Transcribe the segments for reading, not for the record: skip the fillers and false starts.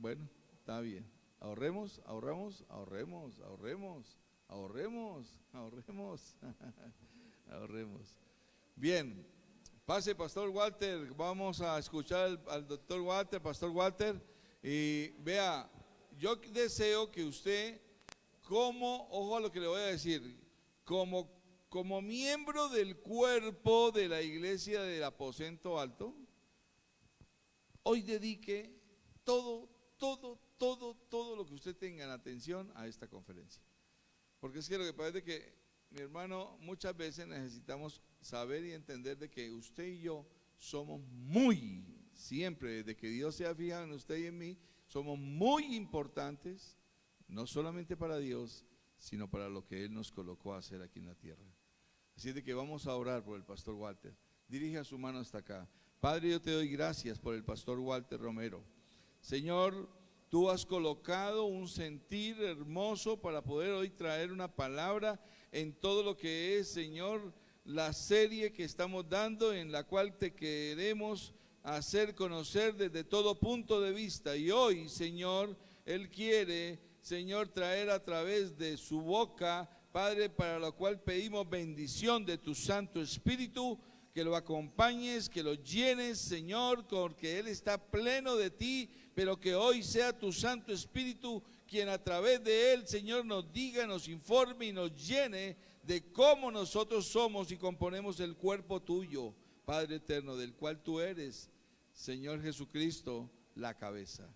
Bueno, está bien. Ahorremos, ahorramos, ahorremos, ahorremos, ahorremos, ahorremos, ahorremos. Bien, pase Pastor Walter, vamos a escuchar al doctor Walter, Pastor Walter, y vea, yo deseo que usted, ojo a lo que le voy a decir, como miembro del cuerpo de la iglesia del aposento alto, hoy dedique todo lo que usted tenga en atención a esta conferencia. Porque es que lo que pasa es que, mi hermano, muchas veces necesitamos saber y entender de que usted y yo somos siempre, desde que Dios se ha fijado en usted y en mí, somos muy importantes, no solamente para Dios, sino para lo que Él nos colocó a hacer aquí en la tierra. Así de que vamos a orar por el pastor Walter. Dirija su mano hasta acá. Padre, yo te doy gracias por el pastor Walter Romero. Señor, tú has colocado un sentir hermoso para poder hoy traer una palabra en todo lo que es, Señor, la serie que estamos dando, en la cual te queremos hacer conocer desde todo punto de vista. Y hoy, Señor, Él quiere, Señor, traer a través de su boca, Padre, para lo cual pedimos bendición de tu Santo Espíritu, que lo acompañes, que lo llenes, Señor, porque Él está pleno de ti, pero que hoy sea tu Santo Espíritu quien a través de Él, Señor, nos diga, nos informe y nos llene de cómo nosotros somos y componemos el cuerpo tuyo, Padre eterno, del cual tú eres, Señor Jesucristo, la cabeza.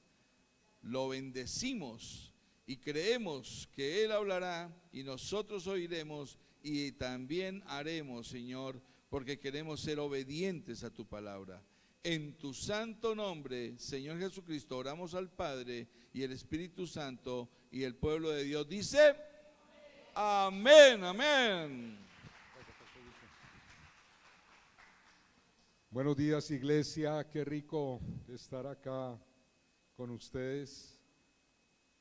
Lo bendecimos y creemos que Él hablará y nosotros oiremos y también haremos, Señor, porque queremos ser obedientes a tu palabra. En tu santo nombre, Señor Jesucristo, oramos al Padre y el Espíritu Santo, y el pueblo de Dios dice: amén, amén. Buenos días, iglesia, qué rico estar acá con ustedes,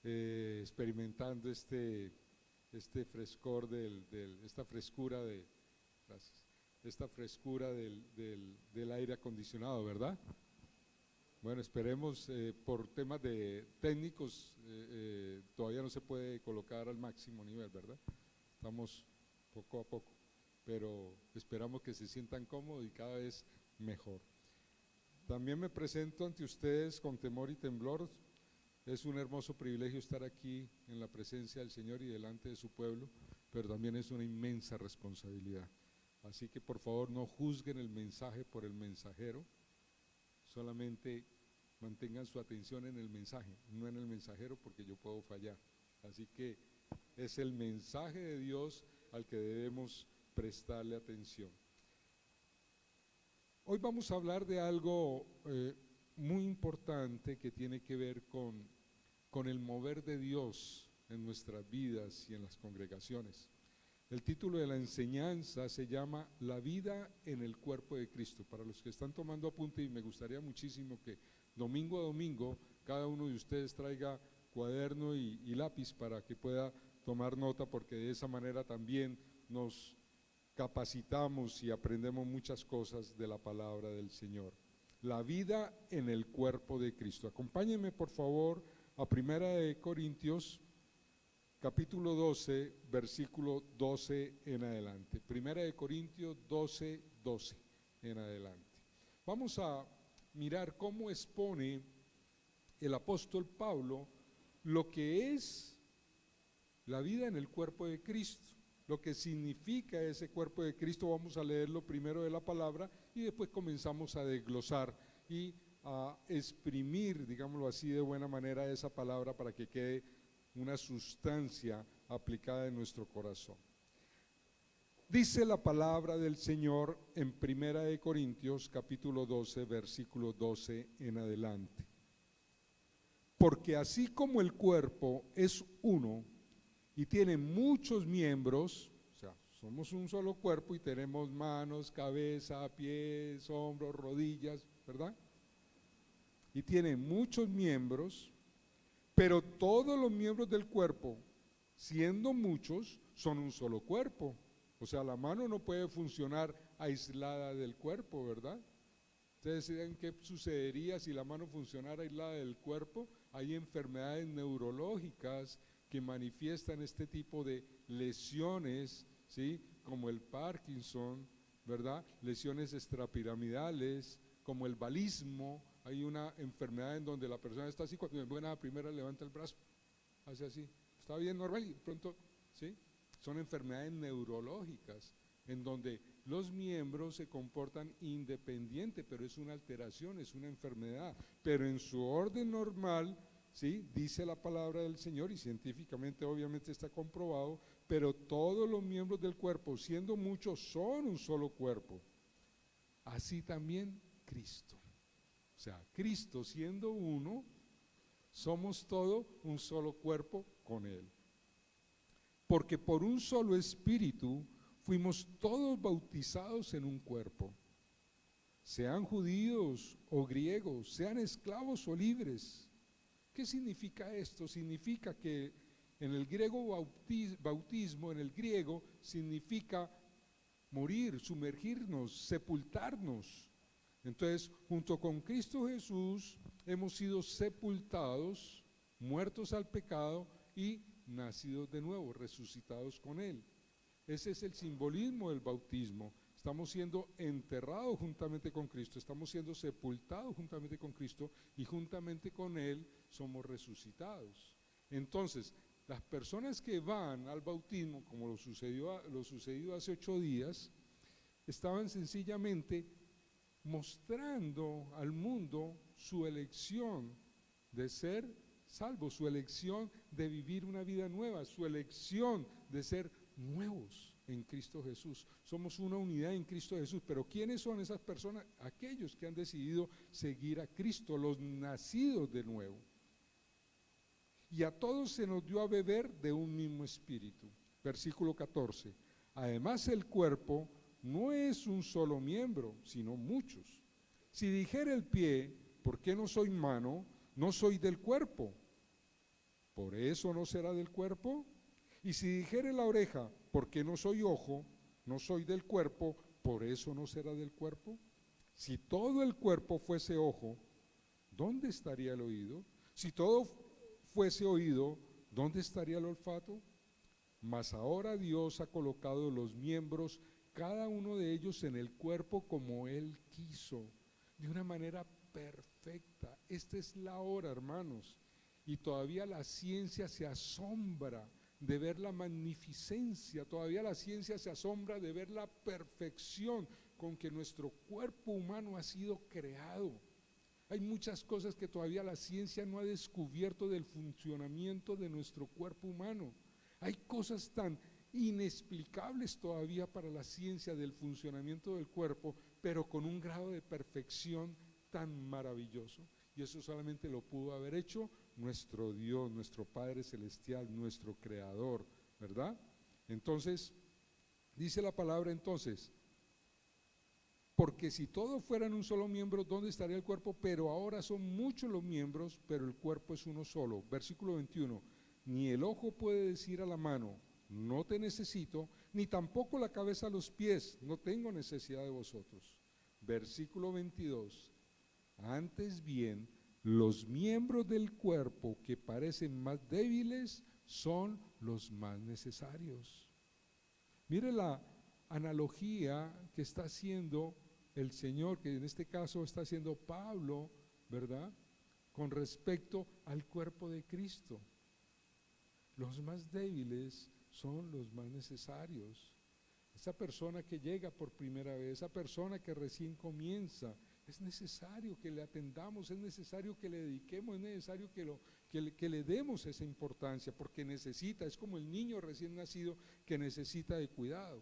experimentando este frescor esta frescura del aire acondicionado, ¿verdad? Bueno, esperemos, por temas de técnicos, todavía no se puede colocar al máximo nivel, ¿verdad? Estamos poco a poco, pero esperamos que se sientan cómodos y cada vez mejor. También me presento ante ustedes con temor y temblor. Es un hermoso privilegio estar aquí en la presencia del Señor y delante de su pueblo, pero también es una inmensa responsabilidad. Así que por favor no juzguen el mensaje por el mensajero, solamente mantengan su atención en el mensaje, no en el mensajero, porque yo puedo fallar. Así que es el mensaje de Dios al que debemos prestarle atención. Hoy vamos a hablar de algo muy importante que tiene que ver con el mover de Dios en nuestras vidas y en las congregaciones. El título de la enseñanza se llama La vida en el cuerpo de Cristo. Para los que están tomando apunte, y me gustaría muchísimo que domingo a domingo cada uno de ustedes traiga cuaderno y lápiz para que pueda tomar nota, porque de esa manera también nos capacitamos y aprendemos muchas cosas de la palabra del Señor. La vida en el cuerpo de Cristo. Acompáñenme por favor a 1 Corintios capítulo 12, versículo 12 en adelante. 1 Corintios 12, 12 en adelante. Vamos a mirar cómo expone el apóstol Pablo lo que es la vida en el cuerpo de Cristo, lo que significa ese cuerpo de Cristo. Vamos a leerlo primero de la palabra y después comenzamos a desglosar y a exprimir, digámoslo así, de buena manera esa palabra para que quede una sustancia aplicada en nuestro corazón. Dice la palabra del Señor en 1 Corintios capítulo 12, versículo 12 en adelante. Porque así como el cuerpo es uno y tiene muchos miembros, o sea, somos un solo cuerpo y tenemos manos, cabeza, pies, hombros, rodillas, ¿verdad? Y tiene muchos miembros, pero todos los miembros del cuerpo, siendo muchos, son un solo cuerpo. O sea, la mano no puede funcionar aislada del cuerpo, ¿verdad? ¿Ustedes saben qué sucedería si la mano funcionara aislada del cuerpo? Hay enfermedades neurológicas que manifiestan este tipo de lesiones, ¿sí? Como el Parkinson, ¿verdad? Lesiones extrapiramidales, como el balismo. Hay una enfermedad en donde la persona está así, cuando en buena primera levanta el brazo, hace así, está bien normal y de pronto, ¿sí? Son enfermedades neurológicas en donde los miembros se comportan independiente, pero es una alteración, es una enfermedad, pero en su orden normal, ¿sí? Dice la palabra del Señor y científicamente obviamente está comprobado, pero todos los miembros del cuerpo, siendo muchos, son un solo cuerpo. Así también Cristo. O sea, Cristo siendo uno, somos todo un solo cuerpo con Él. Porque por un solo espíritu fuimos todos bautizados en un cuerpo, sean judíos o griegos, sean esclavos o libres. ¿Qué significa esto? Significa que en el griego bautismo, en el griego significa morir, sumergirnos, sepultarnos. Entonces, junto con Cristo Jesús hemos sido sepultados, muertos al pecado y nacidos de nuevo, resucitados con Él. Ese es el simbolismo del bautismo. Estamos siendo enterrados juntamente con Cristo, estamos siendo sepultados juntamente con Cristo y juntamente con Él somos resucitados. Entonces, las personas que van al bautismo, como lo sucedido hace 8 días, estaban sencillamente mostrando al mundo su elección de ser salvos, su elección de vivir una vida nueva, su elección de ser nuevos en Cristo Jesús. Somos una unidad en Cristo Jesús, pero ¿quiénes son esas personas? Aquellos que han decidido seguir a Cristo, los nacidos de nuevo. Y a todos se nos dio a beber de un mismo espíritu. Versículo 14. Además el cuerpo no es un solo miembro, sino muchos. Si dijera el pie, ¿por qué no soy mano? No soy del cuerpo. ¿Por eso no será del cuerpo? Y si dijere la oreja, ¿por qué no soy ojo? No soy del cuerpo, ¿por eso no será del cuerpo? Si todo el cuerpo fuese ojo, ¿dónde estaría el oído? Si todo fuese oído, ¿dónde estaría el olfato? Mas ahora Dios ha colocado los miembros, cada uno de ellos en el cuerpo como Él quiso, de una manera perfecta. Esta es la hora, hermanos, y todavía la ciencia se asombra de ver la magnificencia, todavía la ciencia se asombra de ver la perfección con que nuestro cuerpo humano ha sido creado. Hay muchas cosas que todavía la ciencia no ha descubierto del funcionamiento de nuestro cuerpo humano. Hay cosas tan inexplicables todavía para la ciencia del funcionamiento del cuerpo, pero con un grado de perfección tan maravilloso. Y eso solamente lo pudo haber hecho nuestro Dios, nuestro Padre Celestial, nuestro Creador, ¿verdad? Entonces, dice la palabra entonces, porque si todos fueran un solo miembro, ¿dónde estaría el cuerpo? Pero ahora son muchos los miembros, pero el cuerpo es uno solo. Versículo 21, ni el ojo puede decir a la mano, no te necesito, ni tampoco la cabeza a los pies, no tengo necesidad de vosotros. Versículo 22, antes bien, los miembros del cuerpo que parecen más débiles son los más necesarios. Mire la analogía que está haciendo el Señor, que en este caso está haciendo Pablo, ¿verdad? Con respecto al cuerpo de Cristo. Los más débiles son los más necesarios. Esa persona que llega por primera vez, esa persona que recién comienza, es necesario que le atendamos, es necesario que le dediquemos, es necesario que le demos esa importancia, porque necesita, es como el niño recién nacido que necesita de cuidado.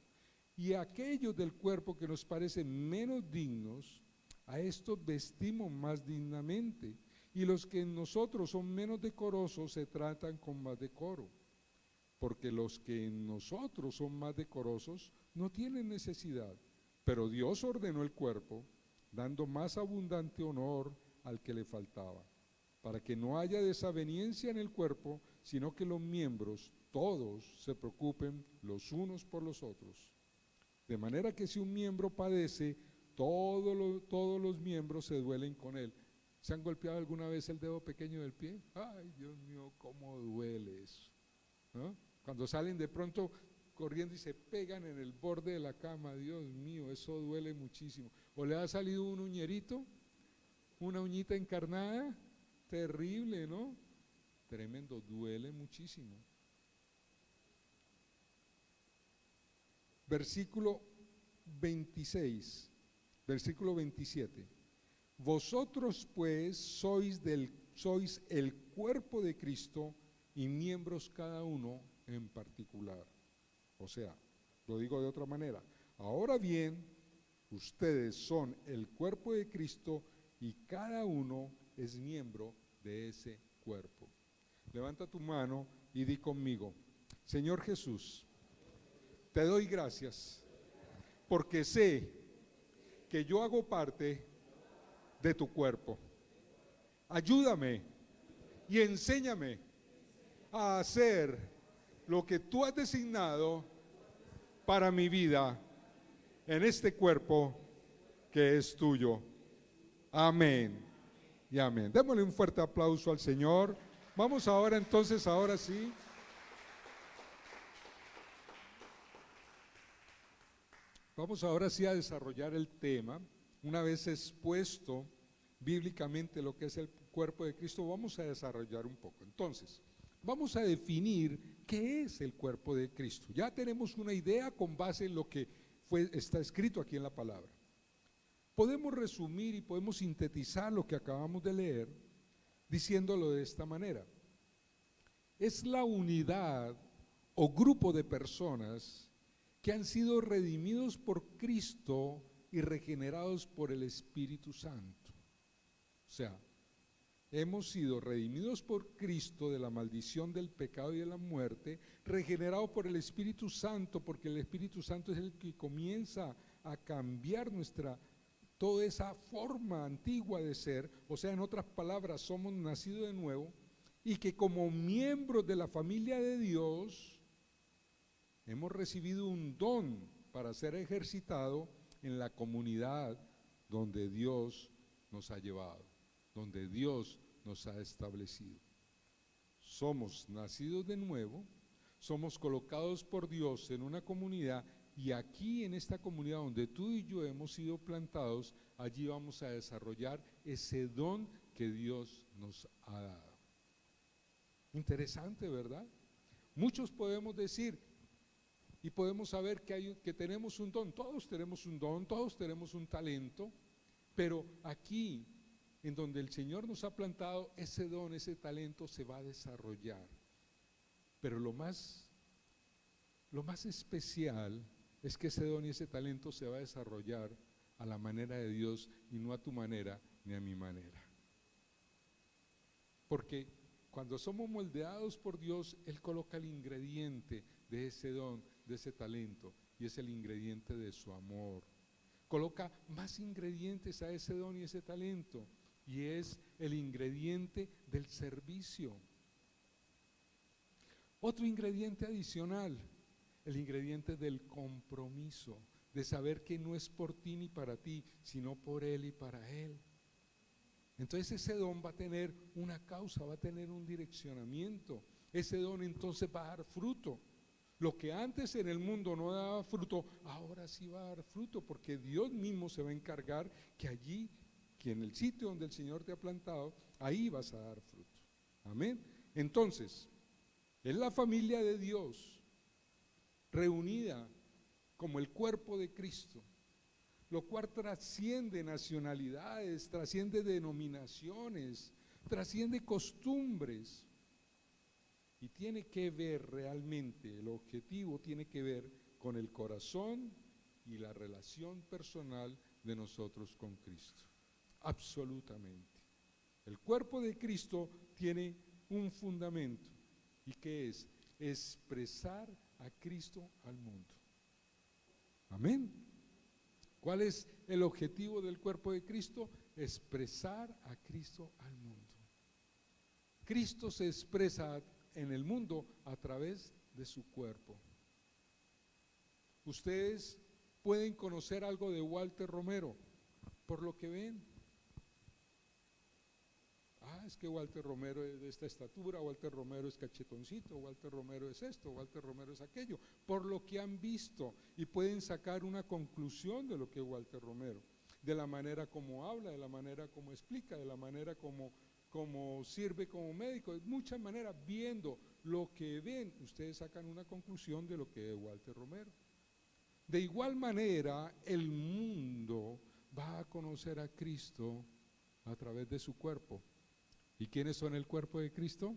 Y aquellos del cuerpo que nos parecen menos dignos, a estos vestimos más dignamente, y los que en nosotros son menos decorosos se tratan con más decoro, porque los que en nosotros son más decorosos no tienen necesidad, pero Dios ordenó el cuerpo, dando más abundante honor al que le faltaba, para que no haya desaveniencia en el cuerpo, sino que los miembros, todos, se preocupen los unos por los otros. De manera que si un miembro padece, todos los miembros se duelen con él. ¿Se han golpeado alguna vez el dedo pequeño del pie? Ay, Dios mío, cómo duele eso, ¿no? Cuando salen de pronto corriendo y se pegan en el borde de la cama, Dios mío, eso duele muchísimo. O le ha salido un uñerito, una uñita encarnada, terrible, ¿no? Tremendo, duele muchísimo. Versículo 26, versículo 27. Vosotros pues sois el cuerpo de Cristo y miembros cada uno en particular. O sea, lo digo de otra manera. Ahora bien, ustedes son el cuerpo de Cristo y cada uno es miembro de ese cuerpo. Levanta tu mano y di conmigo: Señor Jesús, te doy gracias porque sé que yo hago parte de tu cuerpo. Ayúdame y enséñame a hacer lo que tú has designado para mi vida en este cuerpo que es tuyo. Amén y amén. Démosle un fuerte aplauso al Señor. Vamos ahora entonces, ahora sí. Vamos ahora sí a desarrollar el tema. Una vez expuesto bíblicamente lo que es el cuerpo de Cristo, vamos a desarrollar un poco. Entonces, vamos a definir qué es el cuerpo de Cristo. Ya tenemos una idea con base en lo que está escrito aquí en la palabra. Podemos resumir y podemos sintetizar lo que acabamos de leer diciéndolo de esta manera. Es la unidad o grupo de personas que han sido redimidos por Cristo y regenerados por el Espíritu Santo. O sea, hemos sido redimidos por Cristo de la maldición del pecado y de la muerte, regenerados por el Espíritu Santo, porque el Espíritu Santo es el que comienza a cambiar toda esa forma antigua de ser. O sea, en otras palabras, somos nacidos de nuevo, y que como miembros de la familia de Dios hemos recibido un don para ser ejercitado en la comunidad donde Dios nos ha llevado, donde Dios nos ha establecido. Somos nacidos de nuevo, somos colocados por Dios en una comunidad, y aquí en esta comunidad donde tú y yo hemos sido plantados, allí vamos a desarrollar ese don que Dios nos ha dado. Interesante, ¿verdad? Muchos podemos decir y podemos saber que tenemos un don. Todos tenemos un don, todos tenemos un talento, pero aquí, en donde el Señor nos ha plantado, ese don, ese talento se va a desarrollar. Pero lo más especial es que ese don y ese talento se va a desarrollar a la manera de Dios y no a tu manera ni a mi manera. Porque cuando somos moldeados por Dios, Él coloca el ingrediente de ese don, de ese talento, y es el ingrediente de su amor. Coloca más ingredientes a ese don y ese talento, y es el ingrediente del servicio. Otro ingrediente adicional, el ingrediente del compromiso, de saber que no es por ti ni para ti, sino por Él y para Él. Entonces ese don va a tener una causa, va a tener un direccionamiento. Ese don entonces va a dar fruto. Lo que antes en el mundo no daba fruto, ahora sí va a dar fruto, porque Dios mismo se va a encargar que allí, que en el sitio donde el Señor te ha plantado, ahí vas a dar fruto. Amén. Entonces, es la familia de Dios reunida como el cuerpo de Cristo, lo cual trasciende nacionalidades, trasciende denominaciones, trasciende costumbres, y tiene que ver realmente, el objetivo tiene que ver con el corazón y la relación personal de nosotros con Cristo. Absolutamente. El cuerpo de Cristo tiene un fundamento, ¿y qué es? Expresar a Cristo al mundo. Amén. ¿Cuál es el objetivo del cuerpo de Cristo? Expresar a Cristo al mundo. Cristo se expresa en el mundo a través de su cuerpo. Ustedes pueden conocer algo de Walter Romero, por lo que ven. Es que Walter Romero es de esta estatura, Walter Romero es cachetoncito, Walter Romero es esto, Walter Romero es aquello, por lo que han visto, y pueden sacar una conclusión de lo que es Walter Romero, de la manera como habla, de la manera como explica, de la manera como sirve como médico, de muchas maneras. Viendo lo que ven, ustedes sacan una conclusión de lo que es Walter Romero. De igual manera, el mundo va a conocer a Cristo a través de su cuerpo. ¿Y quiénes son el cuerpo de Cristo?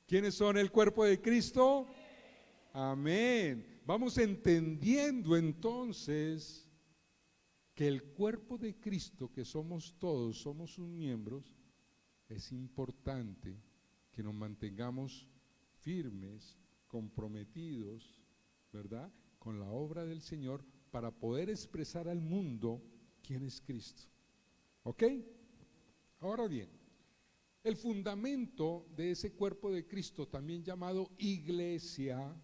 ¿Quiénes son el cuerpo de Cristo? Amén. Vamos entendiendo entonces que el cuerpo de Cristo, que somos todos, somos sus miembros, es importante que nos mantengamos firmes, comprometidos, ¿verdad?, con la obra del Señor para poder expresar al mundo quién es Cristo. ¿Ok? Ahora bien, el fundamento de ese cuerpo de Cristo, también llamado iglesia,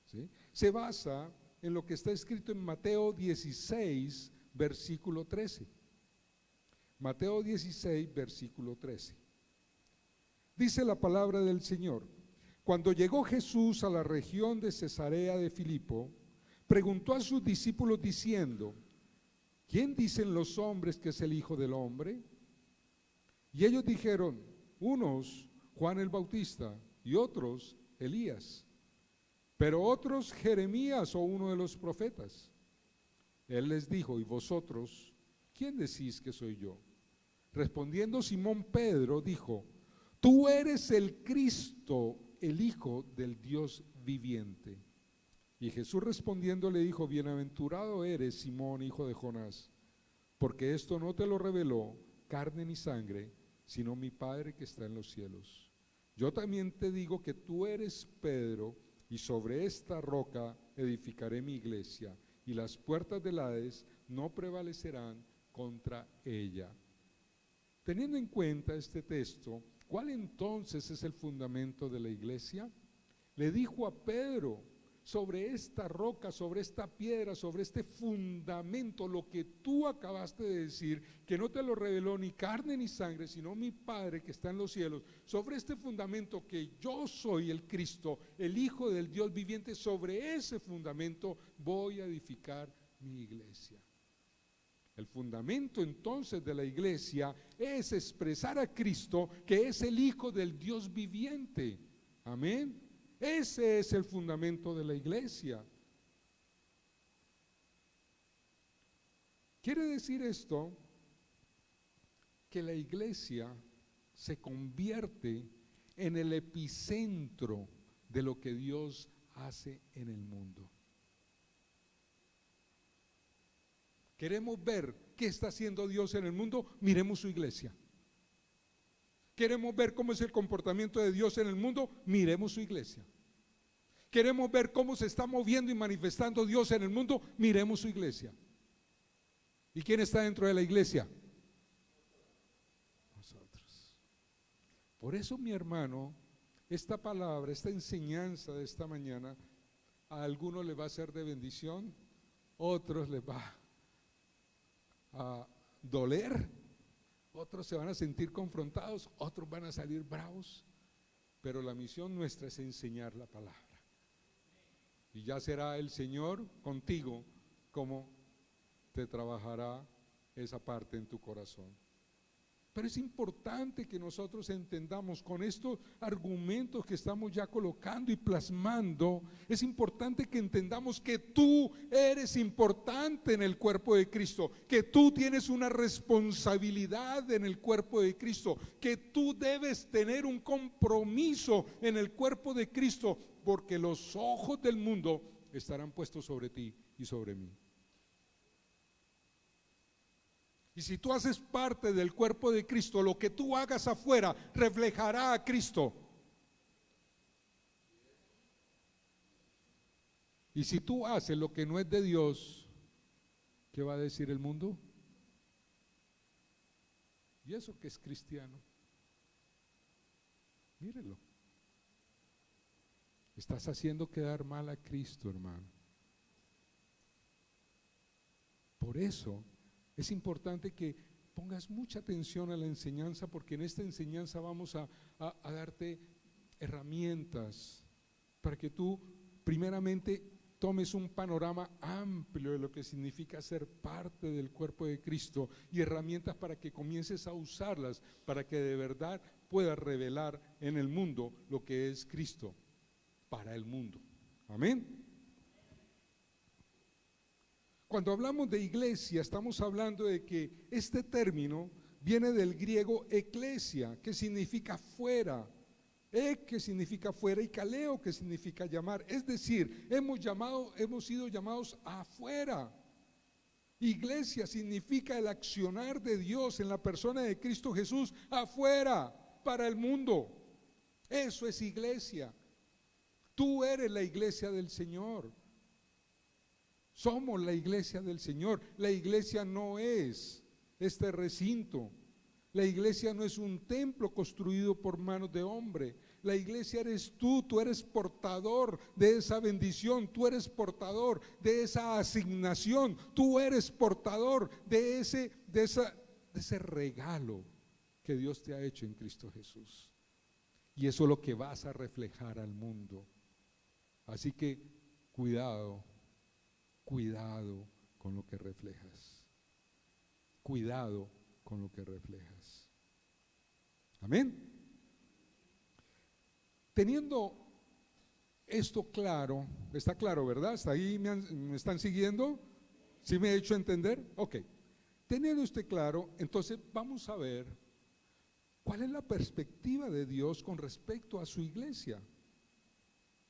¿sí?, se basa en lo que está escrito en Mateo 16, versículo 13. Mateo 16, versículo 13. Dice la palabra del Señor: cuando llegó Jesús a la región de Cesarea de Filipo, preguntó a sus discípulos diciendo: ¿quién dicen los hombres que es el Hijo del Hombre? Y ellos dijeron: unos, Juan el Bautista, y otros, Elías, pero otros, Jeremías o uno de los profetas. Él les dijo: ¿y vosotros, quién decís que soy yo? Respondiendo Simón Pedro dijo: tú eres el Cristo, el Hijo del Dios viviente. Y Jesús respondiendo le dijo: bienaventurado eres, Simón, hijo de Jonás, porque esto no te lo reveló carne ni sangre, sino mi Padre que está en los cielos. Yo también te digo que tú eres Pedro, y sobre esta roca edificaré mi iglesia, y las puertas del Hades no prevalecerán contra ella. Teniendo en cuenta este texto, ¿cuál entonces es el fundamento de la iglesia? Le dijo a Pedro: sobre esta roca, sobre esta piedra, sobre este fundamento, lo que tú acabaste de decir, que no te lo reveló ni carne ni sangre, sino mi Padre que está en los cielos, sobre este fundamento que yo soy el Cristo, el Hijo del Dios viviente, sobre ese fundamento voy a edificar mi iglesia. El fundamento entonces de la iglesia es expresar a Cristo, que es el Hijo del Dios viviente. Amén. Ese es el fundamento de la iglesia. Quiere decir esto que la iglesia se convierte en el epicentro de lo que Dios hace en el mundo. Queremos ver qué está haciendo Dios en el mundo, miremos su iglesia. Queremos ver cómo es el comportamiento de Dios en el mundo, miremos su iglesia. Queremos ver cómo se está moviendo y manifestando Dios en el mundo, miremos su iglesia. ¿Y quién está dentro de la iglesia? Nosotros. Por eso, mi hermano, esta palabra, esta enseñanza de esta mañana, a algunos les va a ser de bendición, otros les va a doler, otros se van a sentir confrontados, otros van a salir bravos, pero la misión nuestra es enseñar la palabra. Y ya será el Señor contigo como te trabajará esa parte en tu corazón. Pero es importante que nosotros entendamos con estos argumentos que estamos ya colocando y plasmando, es importante que entendamos que tú eres importante en el cuerpo de Cristo, que tú tienes una responsabilidad en el cuerpo de Cristo, que tú debes tener un compromiso en el cuerpo de Cristo, porque los ojos del mundo estarán puestos sobre ti y sobre mí. Y si tú haces parte del cuerpo de Cristo, lo que tú hagas afuera reflejará a Cristo. Y si tú haces lo que no es de Dios, ¿qué va a decir el mundo? ¿Y eso que es cristiano? Mírelo. Estás haciendo quedar mal a Cristo, hermano. Por eso es importante que pongas mucha atención a la enseñanza, porque en esta enseñanza vamos a darte herramientas para que tú primeramente tomes un panorama amplio de lo que significa ser parte del cuerpo de Cristo y herramientas para que comiences a usarlas para que de verdad puedas revelar en el mundo lo que es Cristo para el mundo. Amén. Cuando hablamos de iglesia, estamos hablando de que este término viene del griego eclesia, que significa fuera, que significa fuera, y kaleo, que significa llamar. Es decir, hemos sido llamados afuera. Iglesia significa el accionar de Dios en la persona de Cristo Jesús afuera, para el mundo. Eso es iglesia. Tú eres la iglesia del Señor. Somos la iglesia del Señor. La iglesia no es este recinto. La iglesia no es un templo construido por manos de hombre. La iglesia eres tú eres portador de esa bendición, tú eres portador de esa asignación, tú eres portador de ese regalo que Dios te ha hecho en Cristo Jesús. Y eso es lo que vas a reflejar al mundo. Así que cuidado con lo que reflejas. Cuidado con lo que reflejas. Amén. Teniendo esto claro, está claro, ¿verdad? ¿Hasta ahí me están siguiendo? ¿Sí me he hecho entender? Ok. Teniendo esto claro, entonces vamos a ver cuál es la perspectiva de Dios con respecto a su iglesia.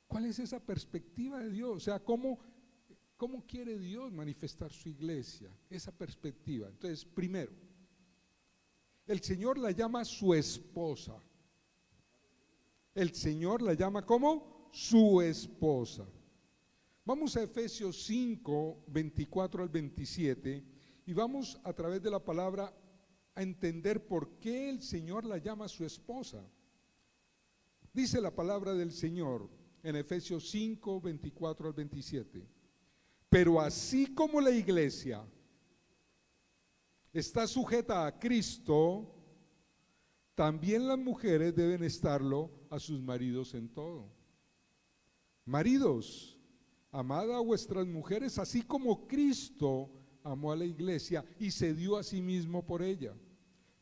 ¿Cuál es esa perspectiva de Dios? O sea, ¿cómo quiere Dios manifestar su iglesia? Esa perspectiva. Entonces, primero, el Señor la llama su esposa. El Señor la llama como su esposa. Vamos a Efesios 5, 24 al 27 y vamos a través de la palabra a entender por qué el Señor la llama su esposa. Dice la palabra del Señor en Efesios 5, 24 al 27. Pero así como la iglesia está sujeta a Cristo, también las mujeres deben estarlo a sus maridos en todo. Maridos, amad a vuestras mujeres así como Cristo amó a la iglesia y se dio a sí mismo por ella,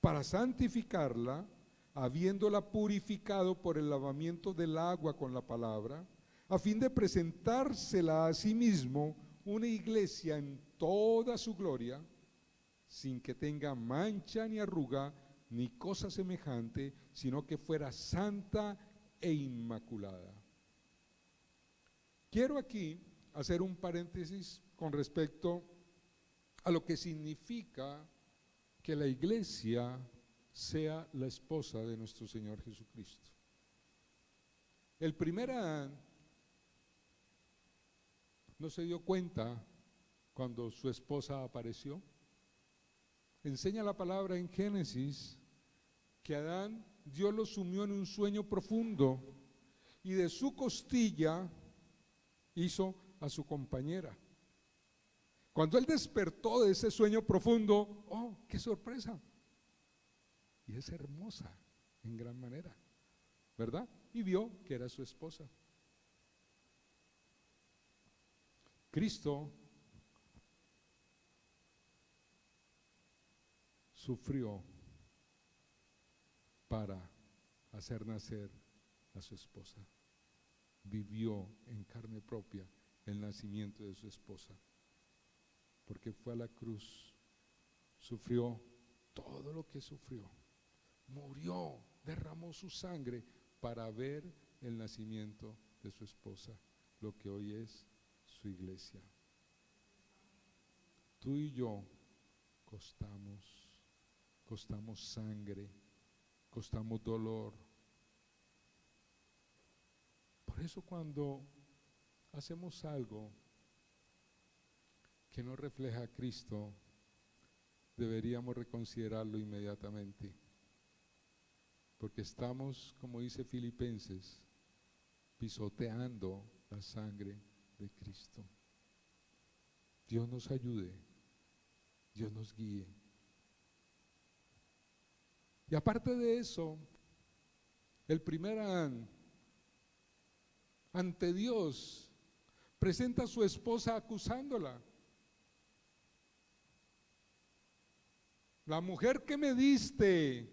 para santificarla, habiéndola purificado por el lavamiento del agua con la palabra, a fin de presentársela a sí mismo una iglesia en toda su gloria, sin que tenga mancha ni arruga, ni cosa semejante, sino que fuera santa e inmaculada. Quiero aquí hacer un paréntesis con respecto a lo que significa que la iglesia sea la esposa de nuestro Señor Jesucristo. El primer Adán no se dio cuenta cuando su esposa apareció. Enseña la palabra en Génesis que Adán, Dios lo sumió en un sueño profundo y de su costilla hizo a su compañera. Cuando él despertó de ese sueño profundo, ¡oh, qué sorpresa! Y es hermosa en gran manera, ¿verdad? Y vio que era su esposa. Cristo sufrió para hacer nacer a su esposa. Vivió en carne propia el nacimiento de su esposa, porque fue a la cruz, sufrió todo lo que sufrió, murió, derramó su sangre para ver el nacimiento de su esposa, lo que hoy es su iglesia. Tú y yo costamos sangre, costamos dolor. Por eso cuando hacemos algo que no refleja a Cristo, deberíamos reconsiderarlo inmediatamente, porque estamos, como dice Filipenses, pisoteando la sangre de Cristo. Dios nos ayude Dios nos guíe. Y aparte de eso, el primer Adán, ante Dios, presenta a su esposa acusándola. La mujer que me diste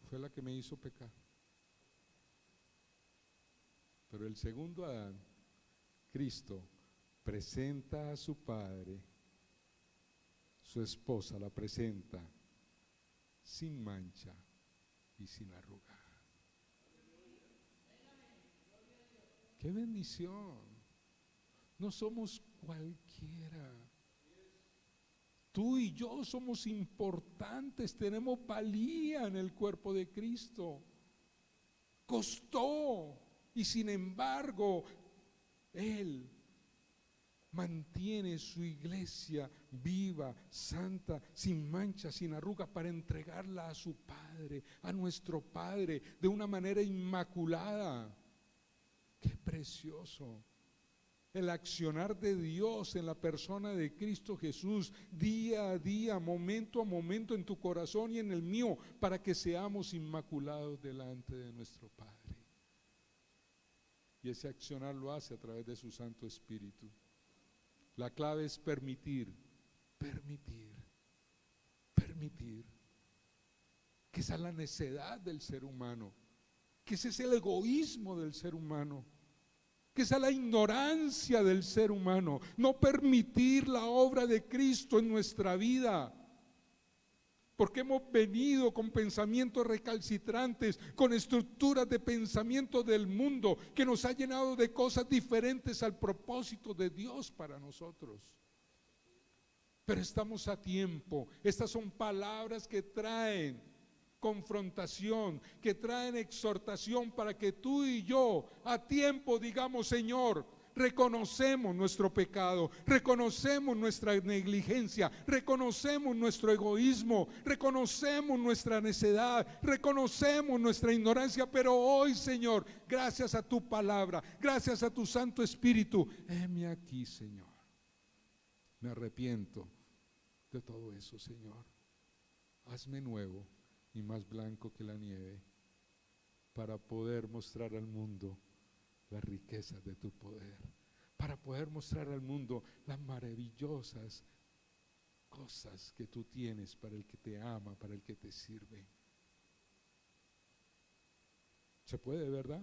fue la que me hizo pecar. Pero el segundo Adán, Cristo, presenta a su padre, su esposa la presenta sin mancha y sin arruga. ¡Qué bendición! No somos cualquiera. Tú y yo somos importantes, tenemos valía en el cuerpo de Cristo. Costó, y sin embargo, Él mantiene su iglesia viva, santa, sin mancha, sin arruga, para entregarla a su Padre, a nuestro Padre, de una manera inmaculada. ¡Qué precioso! El accionar de Dios en la persona de Cristo Jesús, día a día, momento a momento, en tu corazón y en el mío, para que seamos inmaculados delante de nuestro Padre. Y ese accionar lo hace a través de su Santo Espíritu. La clave es permitir. Que esa es la necedad del ser humano, que ese es el egoísmo del ser humano, que esa es la ignorancia del ser humano, no permitir la obra de Cristo en nuestra vida, porque hemos venido con pensamientos recalcitrantes, con estructuras de pensamiento del mundo que nos ha llenado de cosas diferentes al propósito de Dios para nosotros. Pero estamos a tiempo. Estas son palabras que traen confrontación, que traen exhortación, para que tú y yo a tiempo digamos: Señor, reconocemos nuestro pecado, reconocemos nuestra negligencia, reconocemos nuestro egoísmo, reconocemos nuestra necedad, reconocemos nuestra ignorancia, pero hoy, Señor, gracias a tu palabra, gracias a tu Santo Espíritu, heme aquí, Señor. Me arrepiento de todo eso, Señor. Hazme nuevo y más blanco que la nieve, para poder mostrar al mundo las riquezas de tu poder, para poder mostrar al mundo las maravillosas cosas que tú tienes para el que te ama, para el que te sirve. ¿Se puede, verdad?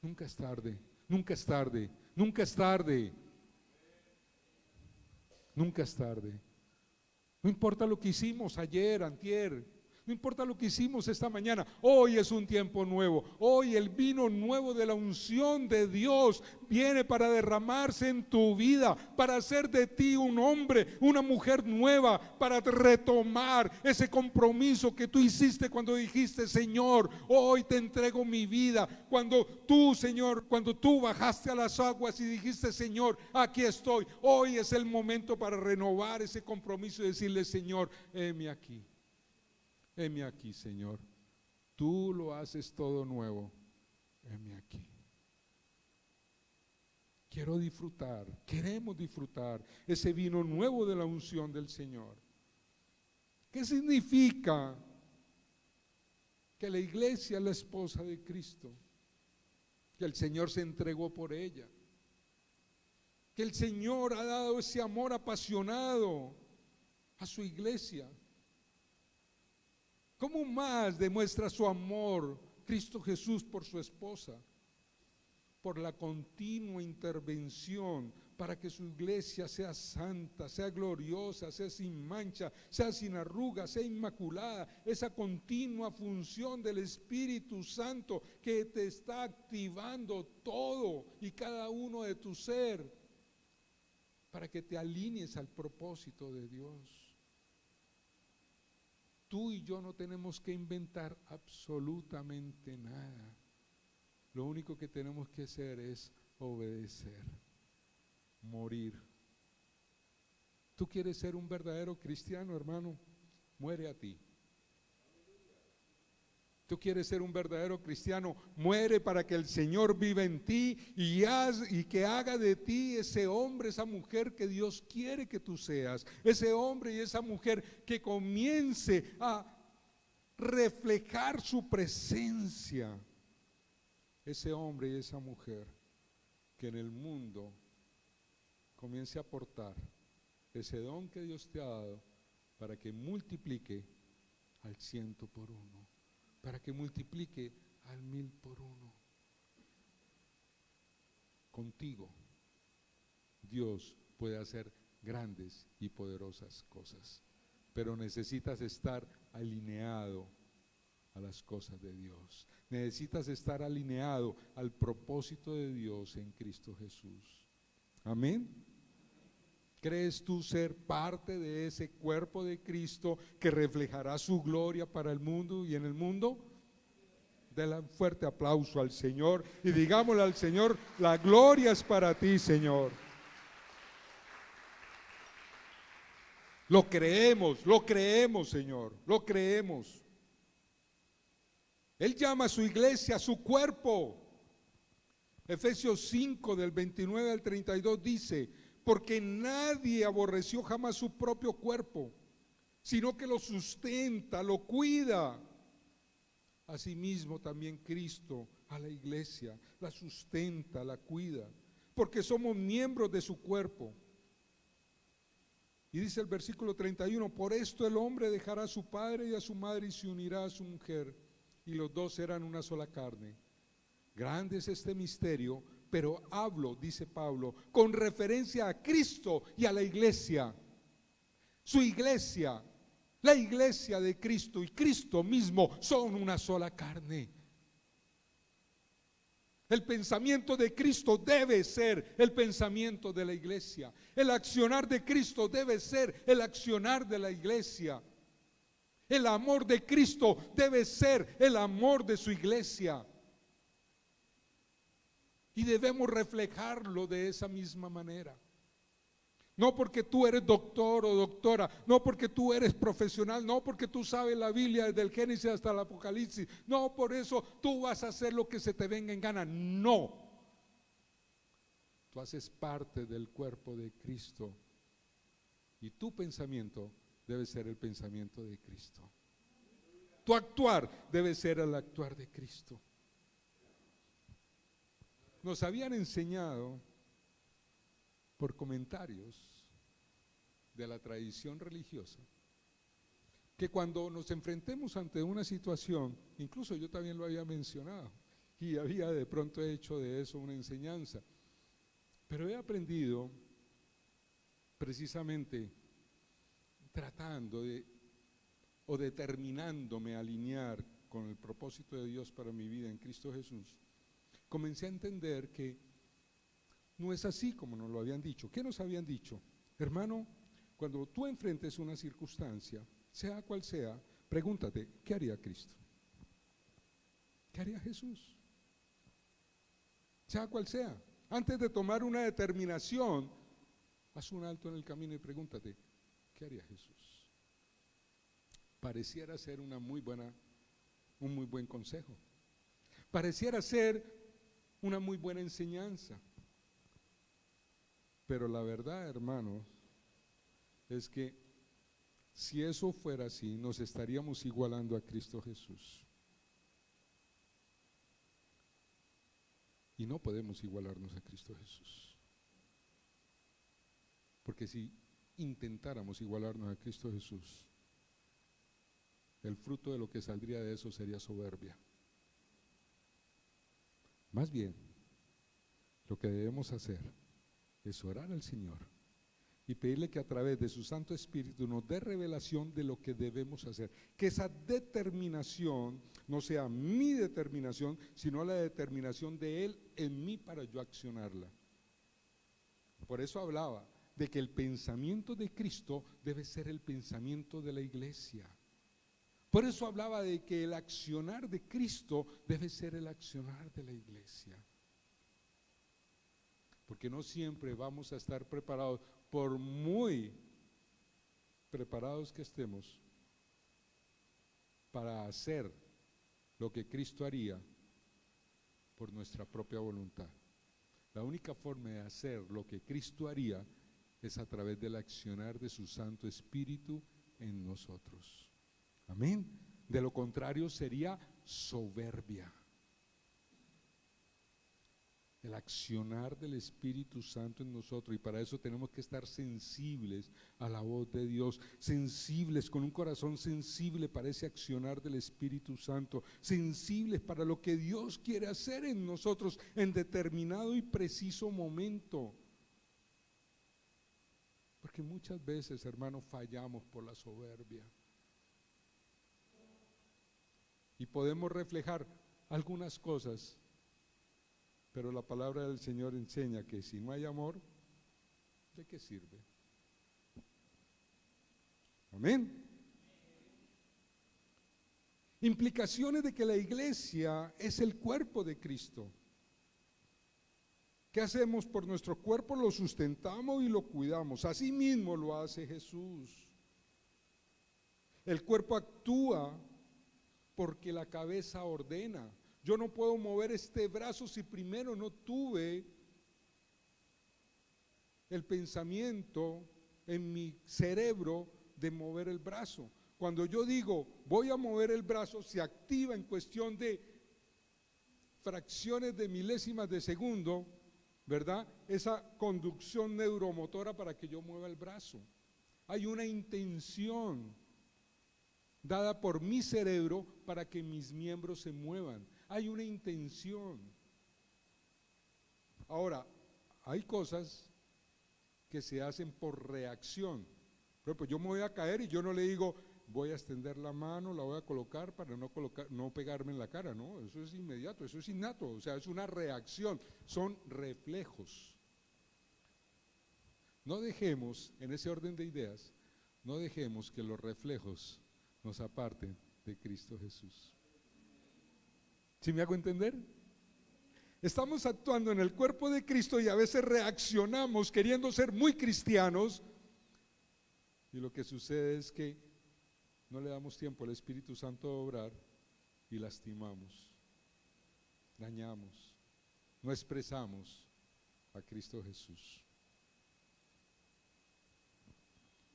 Nunca es tarde, nunca es tarde, nunca es tarde. Nunca es tarde. No importa lo que hicimos ayer, antier, no importa lo que hicimos esta mañana, hoy es un tiempo nuevo. Hoy el vino nuevo de la unción de Dios viene para derramarse en tu vida, para hacer de ti un hombre, una mujer nueva, para retomar ese compromiso que tú hiciste cuando dijiste: Señor, hoy te entrego mi vida. Cuando tú, Señor, cuando tú bajaste a las aguas y dijiste: Señor, aquí estoy. Hoy es el momento para renovar ese compromiso y decirle: Señor, heme aquí. Heme aquí, Señor, tú lo haces todo nuevo, heme aquí. Quiero disfrutar, queremos disfrutar ese vino nuevo de la unción del Señor. ¿Qué significa? Que la iglesia es la esposa de Cristo, que el Señor se entregó por ella, que el Señor ha dado ese amor apasionado a su iglesia. ¿Cómo más demuestra su amor Cristo Jesús por su esposa? Por la continua intervención para que su iglesia sea santa, sea gloriosa, sea sin mancha, sea sin arruga, sea inmaculada. Esa continua función del Espíritu Santo que te está activando todo y cada uno de tu ser para que te alinees al propósito de Dios. Tú y yo no tenemos que inventar absolutamente nada. Lo único que tenemos que hacer es obedecer, morir. ¿Tú quieres ser un verdadero cristiano, hermano? Muere a ti. Tú quieres ser un verdadero cristiano, muere para que el Señor viva en ti y que haga de ti ese hombre, esa mujer que Dios quiere que tú seas. Ese hombre y esa mujer que comience a reflejar su presencia. Ese hombre y esa mujer que en el mundo comience a aportar ese don que Dios te ha dado para que multiplique al 100 por 1. Para que multiplique al 1000 por 1. Contigo, Dios puede hacer grandes y poderosas cosas, pero necesitas estar alineado a las cosas de Dios. Necesitas estar alineado al propósito de Dios en Cristo Jesús. Amén. ¿Crees tú ser parte de ese cuerpo de Cristo que reflejará su gloria para el mundo y en el mundo? Denle un fuerte aplauso al Señor y digámosle al Señor, la gloria es para ti, Señor. Lo creemos, Señor, lo creemos. Él llama a su iglesia su cuerpo. Efesios 5 del 29 al 32 dice: porque nadie aborreció jamás su propio cuerpo, sino que lo sustenta, lo cuida. Asimismo también Cristo a la iglesia la sustenta, la cuida, porque somos miembros de su cuerpo. Y dice el versículo 31, por esto el hombre dejará a su padre y a su madre y se unirá a su mujer, y los dos serán una sola carne. Grande es este misterio, pero hablo, dice Pablo, con referencia a Cristo y a la iglesia. Su iglesia, la iglesia de Cristo y Cristo mismo son una sola carne. El pensamiento de Cristo debe ser el pensamiento de la iglesia. El accionar de Cristo debe ser el accionar de la iglesia. El amor de Cristo debe ser el amor de su iglesia. Y debemos reflejarlo de esa misma manera. No porque tú eres doctor o doctora, no porque tú eres profesional, no porque tú sabes la Biblia desde el Génesis hasta el Apocalipsis, no por eso tú vas a hacer lo que se te venga en gana, no. Tú haces parte del cuerpo de Cristo y tu pensamiento debe ser el pensamiento de Cristo. Tu actuar debe ser el actuar de Cristo. Nos habían enseñado por comentarios de la tradición religiosa que cuando nos enfrentemos ante una situación, incluso yo también lo había mencionado y había de pronto hecho de eso una enseñanza, pero he aprendido precisamente tratando de o determinándome a alinear con el propósito de Dios para mi vida en Cristo Jesús, comencé a entender que no es así como nos lo habían dicho. ¿Qué nos habían dicho? Hermano, cuando tú enfrentes una circunstancia, sea cual sea, pregúntate, ¿qué haría Cristo? ¿Qué haría Jesús? Sea cual sea. Antes de tomar una determinación, haz un alto en el camino y pregúntate, ¿qué haría Jesús? Pareciera ser un muy buen consejo. Pareciera ser una muy buena enseñanza. Pero la verdad, hermanos, es que si eso fuera así, nos estaríamos igualando a Cristo Jesús. Y no podemos igualarnos a Cristo Jesús. Porque si intentáramos igualarnos a Cristo Jesús, el fruto de lo que saldría de eso sería soberbia. Más bien, lo que debemos hacer es orar al Señor y pedirle que a través de su Santo Espíritu nos dé revelación de lo que debemos hacer. Que esa determinación no sea mi determinación, sino la determinación de Él en mí para yo accionarla. Por eso hablaba de que el pensamiento de Cristo debe ser el pensamiento de la iglesia. Por eso hablaba de que el accionar de Cristo debe ser el accionar de la iglesia. Porque no siempre vamos a estar preparados, por muy preparados que estemos, para hacer lo que Cristo haría por nuestra propia voluntad. La única forma de hacer lo que Cristo haría es a través del accionar de su Santo Espíritu en nosotros. Amén. De lo contrario sería soberbia. El accionar del Espíritu Santo en nosotros, y para eso tenemos que estar sensibles a la voz de Dios, sensibles, con un corazón sensible para ese accionar del Espíritu Santo, sensibles para lo que Dios quiere hacer en nosotros en determinado y preciso momento. Porque muchas veces, hermanos, fallamos por la soberbia. Y podemos reflejar algunas cosas, pero la palabra del Señor enseña que si no hay amor, ¿de qué sirve? Amén. Implicaciones de que la iglesia es el cuerpo de Cristo. ¿Qué hacemos por nuestro cuerpo? Lo sustentamos y lo cuidamos. Así mismo lo hace Jesús. El cuerpo actúa porque la cabeza ordena. Yo no puedo mover este brazo si primero no tuve el pensamiento en mi cerebro de mover el brazo. Cuando yo digo voy a mover el brazo, se activa en cuestión de fracciones de milésimas de segundo, ¿verdad? Esa conducción neuromotora para que yo mueva el brazo. Hay una intención dada por mi cerebro para que mis miembros se muevan. Hay una intención. Ahora, hay cosas que se hacen por reacción. Por ejemplo, yo me voy a caer y yo no le digo, voy a extender la mano, la voy a colocar para no pegarme en la cara, no, eso es inmediato, eso es innato, o sea, es una reacción, son reflejos. No dejemos, en ese orden de ideas, no dejemos que los reflejos nos aparten de Cristo Jesús. ¿Sí me hago entender? Estamos actuando en el cuerpo de Cristo y a veces reaccionamos queriendo ser muy cristianos, y lo que sucede es que no le damos tiempo al Espíritu Santo a obrar y lastimamos, dañamos, no expresamos a Cristo Jesús.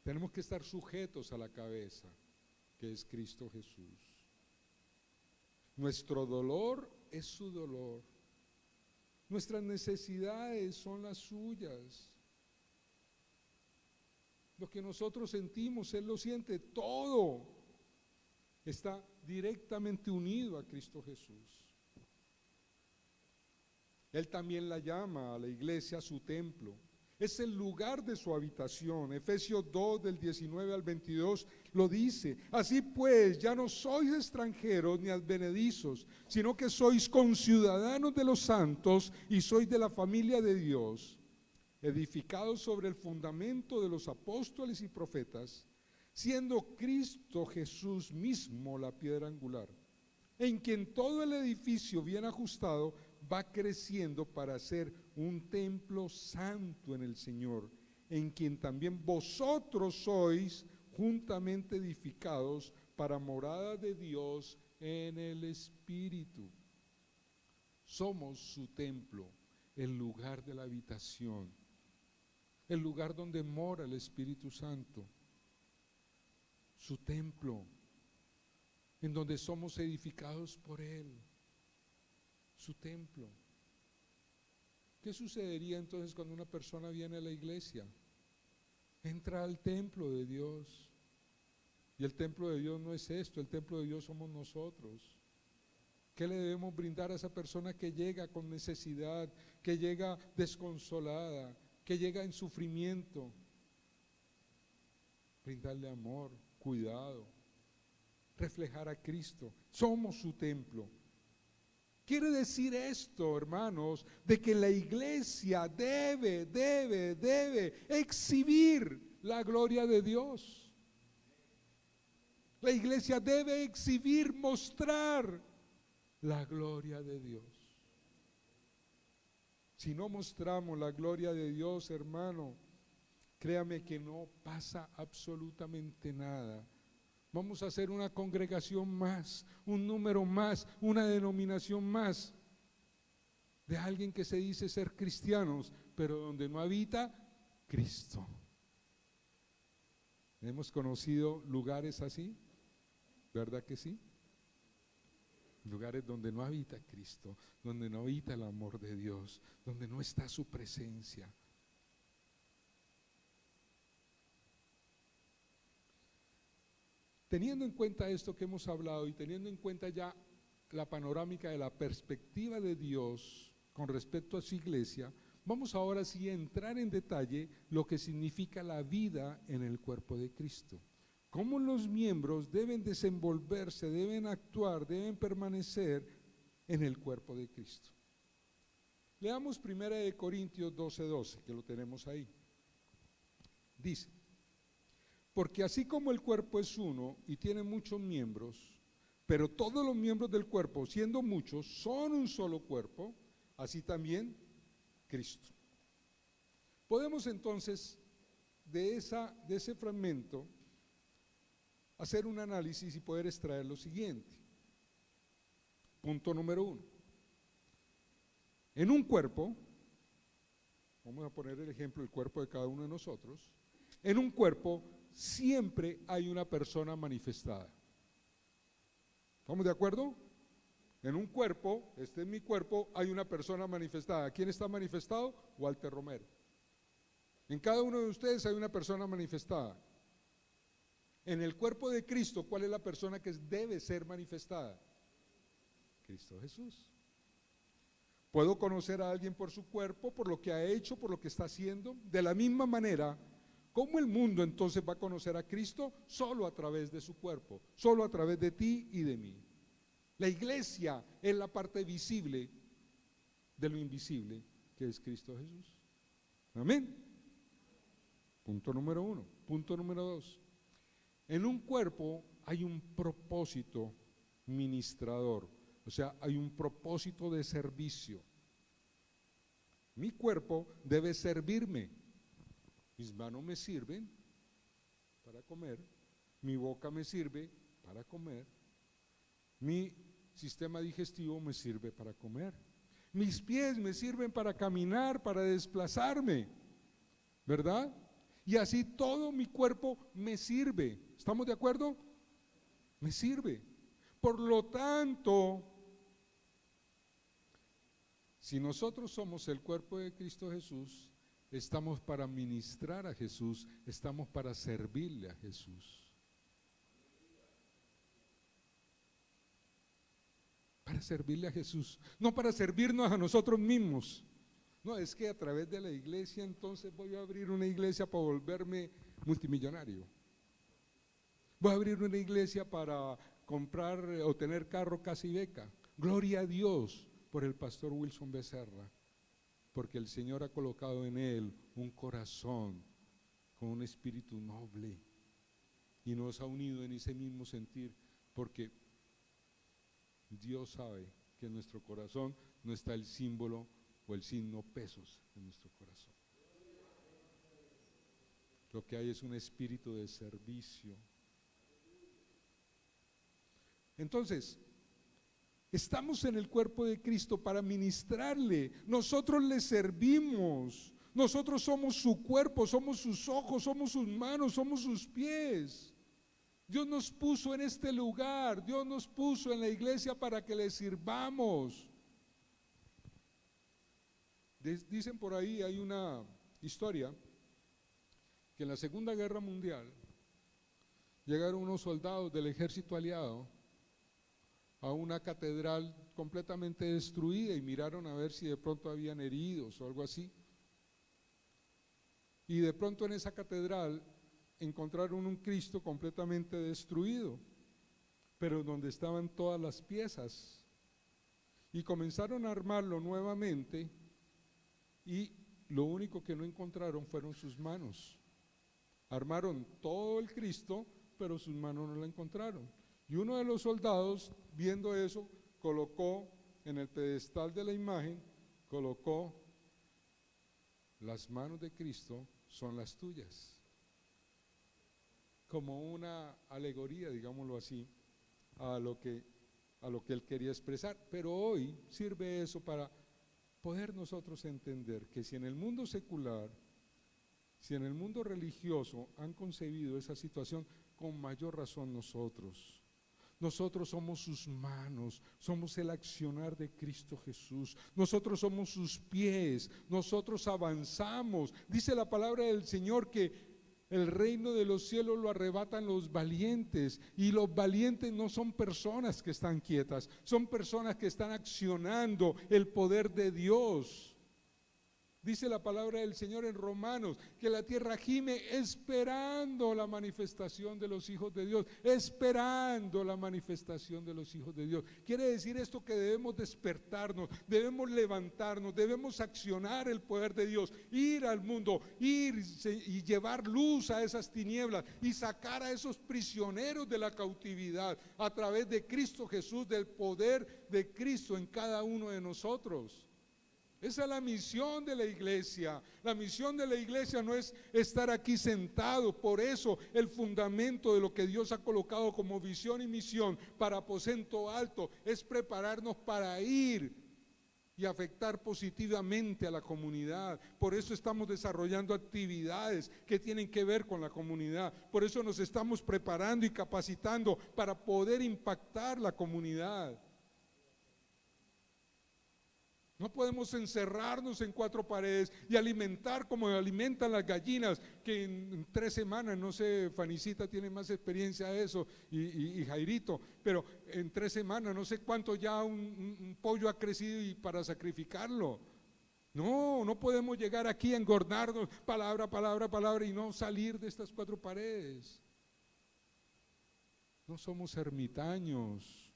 Tenemos que estar sujetos a la cabeza, que es Cristo Jesús. Nuestro dolor es su dolor. Nuestras necesidades son las suyas. Lo que nosotros sentimos, Él lo siente. Todo está directamente unido a Cristo Jesús. Él también la llama a la iglesia su templo. Es el lugar de su habitación. Efesios 2 del 19 al 22 lo dice. Así pues, ya no sois extranjeros ni advenedizos, sino que sois conciudadanos de los santos y sois de la familia de Dios, edificados sobre el fundamento de los apóstoles y profetas, siendo Cristo Jesús mismo la piedra angular, en quien todo el edificio bien ajustado va creciendo para ser un templo santo en el Señor, en quien también vosotros sois juntamente edificados para morada de Dios en el Espíritu. Somos su templo, el lugar de la habitación, el lugar donde mora el Espíritu Santo, su templo, en donde somos edificados por Él, su templo. ¿Qué sucedería entonces cuando una persona viene a la iglesia? Entra al templo de Dios. Y el templo de Dios no es esto, el templo de Dios somos nosotros. ¿Qué le debemos brindar a esa persona que llega con necesidad, que llega desconsolada, que llega en sufrimiento? Brindarle amor, cuidado, reflejar a Cristo. Somos su templo. Quiere decir esto, hermanos, de que la iglesia debe exhibir la gloria de Dios. La iglesia debe exhibir, mostrar la gloria de Dios. Si no mostramos la gloria de Dios, hermano, créame que no pasa absolutamente nada. Vamos a hacer una congregación más, un número más, una denominación más de alguien que se dice ser cristianos, pero donde no habita Cristo. Hemos conocido lugares así, ¿verdad que sí? Lugares donde no habita Cristo, donde no habita el amor de Dios, donde no está su presencia. Teniendo en cuenta esto que hemos hablado y teniendo en cuenta ya la panorámica de la perspectiva de Dios con respecto a su iglesia, vamos ahora sí a entrar en detalle lo que significa la vida en el cuerpo de Cristo. Cómo los miembros deben desenvolverse, deben actuar, deben permanecer en el cuerpo de Cristo. Leamos 1 Corintios 12:12, que lo tenemos ahí. Dice: porque así como el cuerpo es uno y tiene muchos miembros, pero todos los miembros del cuerpo, siendo muchos, son un solo cuerpo, así también Cristo. Podemos entonces de ese fragmento hacer un análisis y poder extraer lo siguiente. Punto número 1. En un cuerpo, vamos a poner el ejemplo del cuerpo de cada uno de nosotros, en un cuerpo siempre hay una persona manifestada. ¿Estamos de acuerdo? En un cuerpo, este es mi cuerpo, hay una persona manifestada. ¿Quién está manifestado? Walter Romero. En cada uno de ustedes hay una persona manifestada. En el cuerpo de Cristo, ¿cuál es la persona que debe ser manifestada? Cristo Jesús. ¿Puedo conocer a alguien por su cuerpo, por lo que ha hecho, por lo que está haciendo? De la misma manera, ¿cómo el mundo entonces va a conocer a Cristo? Solo a través de su cuerpo, solo a través de ti y de mí. La iglesia es la parte visible de lo invisible, que es Cristo Jesús. Amén. Punto número 1. Punto número 2. En un cuerpo hay un propósito ministrador, o sea, hay un propósito de servicio. Mi cuerpo debe servirme. Mis manos me sirven para comer, mi boca me sirve para comer, mi sistema digestivo me sirve para comer, mis pies me sirven para caminar, para desplazarme, ¿verdad? Y así todo mi cuerpo me sirve. ¿Estamos de acuerdo? Me sirve. Por lo tanto, si nosotros somos el cuerpo de Cristo Jesús, estamos para ministrar a Jesús, estamos para servirle a Jesús. Para servirle a Jesús, no para servirnos a nosotros mismos. No, es que a través de la iglesia entonces voy a abrir una iglesia para volverme multimillonario. Voy a abrir una iglesia para comprar o tener carro casa y beca. Gloria a Dios por el pastor Wilson Becerra, porque el Señor ha colocado en él un corazón con un espíritu noble y nos ha unido en ese mismo sentir, porque Dios sabe que en nuestro corazón no está el símbolo o el signo pesos en nuestro corazón. Lo que hay es un espíritu de servicio. Entonces, estamos en el cuerpo de Cristo para ministrarle. Nosotros le servimos. Nosotros somos su cuerpo, somos sus ojos, somos sus manos, somos sus pies. Dios nos puso en este lugar, Dios nos puso en la iglesia para que le sirvamos. Dicen por ahí, hay una historia, que en la Segunda Guerra Mundial llegaron unos soldados del ejército aliado a una catedral completamente destruida y miraron a ver si de pronto habían heridos o algo así. Y de pronto en esa catedral encontraron un Cristo completamente destruido, pero donde estaban todas las piezas. Y comenzaron a armarlo nuevamente y lo único que no encontraron fueron sus manos. Armaron todo el Cristo, pero sus manos no la encontraron. Y uno de los soldados, viendo eso, colocó en el pedestal de la imagen, colocó: las manos de Cristo son las tuyas. como una alegoría, digámoslo así, a lo que él quería expresar. Pero hoy sirve eso para poder nosotros entender que si en el mundo secular, si en el mundo religioso han concebido esa situación, con mayor razón nosotros. Nosotros somos sus manos, somos el accionar de Cristo Jesús, nosotros somos sus pies, nosotros avanzamos. Dice la palabra del Señor que el reino de los cielos lo arrebatan los valientes, y los valientes no son personas que están quietas, son personas que están accionando el poder de Dios. Dice la palabra del Señor en Romanos que la tierra gime esperando la manifestación de los hijos de Dios, esperando la manifestación de los hijos de Dios. Quiere decir esto que debemos despertarnos, debemos levantarnos, debemos accionar el poder de Dios, ir al mundo, ir y llevar luz a esas tinieblas y sacar a esos prisioneros de la cautividad a través de Cristo Jesús, del poder de Cristo en cada uno de nosotros. Esa es la misión de la iglesia. La misión de la iglesia no es estar aquí sentado. Por eso el fundamento de lo que Dios ha colocado como visión y misión para Aposento Alto es prepararnos para ir y afectar positivamente a la comunidad. Por eso estamos desarrollando actividades que tienen que ver con la comunidad. Por eso nos estamos preparando y capacitando para poder impactar la comunidad. No podemos encerrarnos en cuatro paredes y alimentar como alimentan las gallinas, que en 3 semanas, no sé, Fanicita tiene más experiencia de eso, y Jairito, pero en 3 semanas, no sé cuánto ya un pollo ha crecido y para sacrificarlo. No podemos llegar aquí a engordarnos, palabra, y no salir de estas 4 paredes. No somos ermitaños.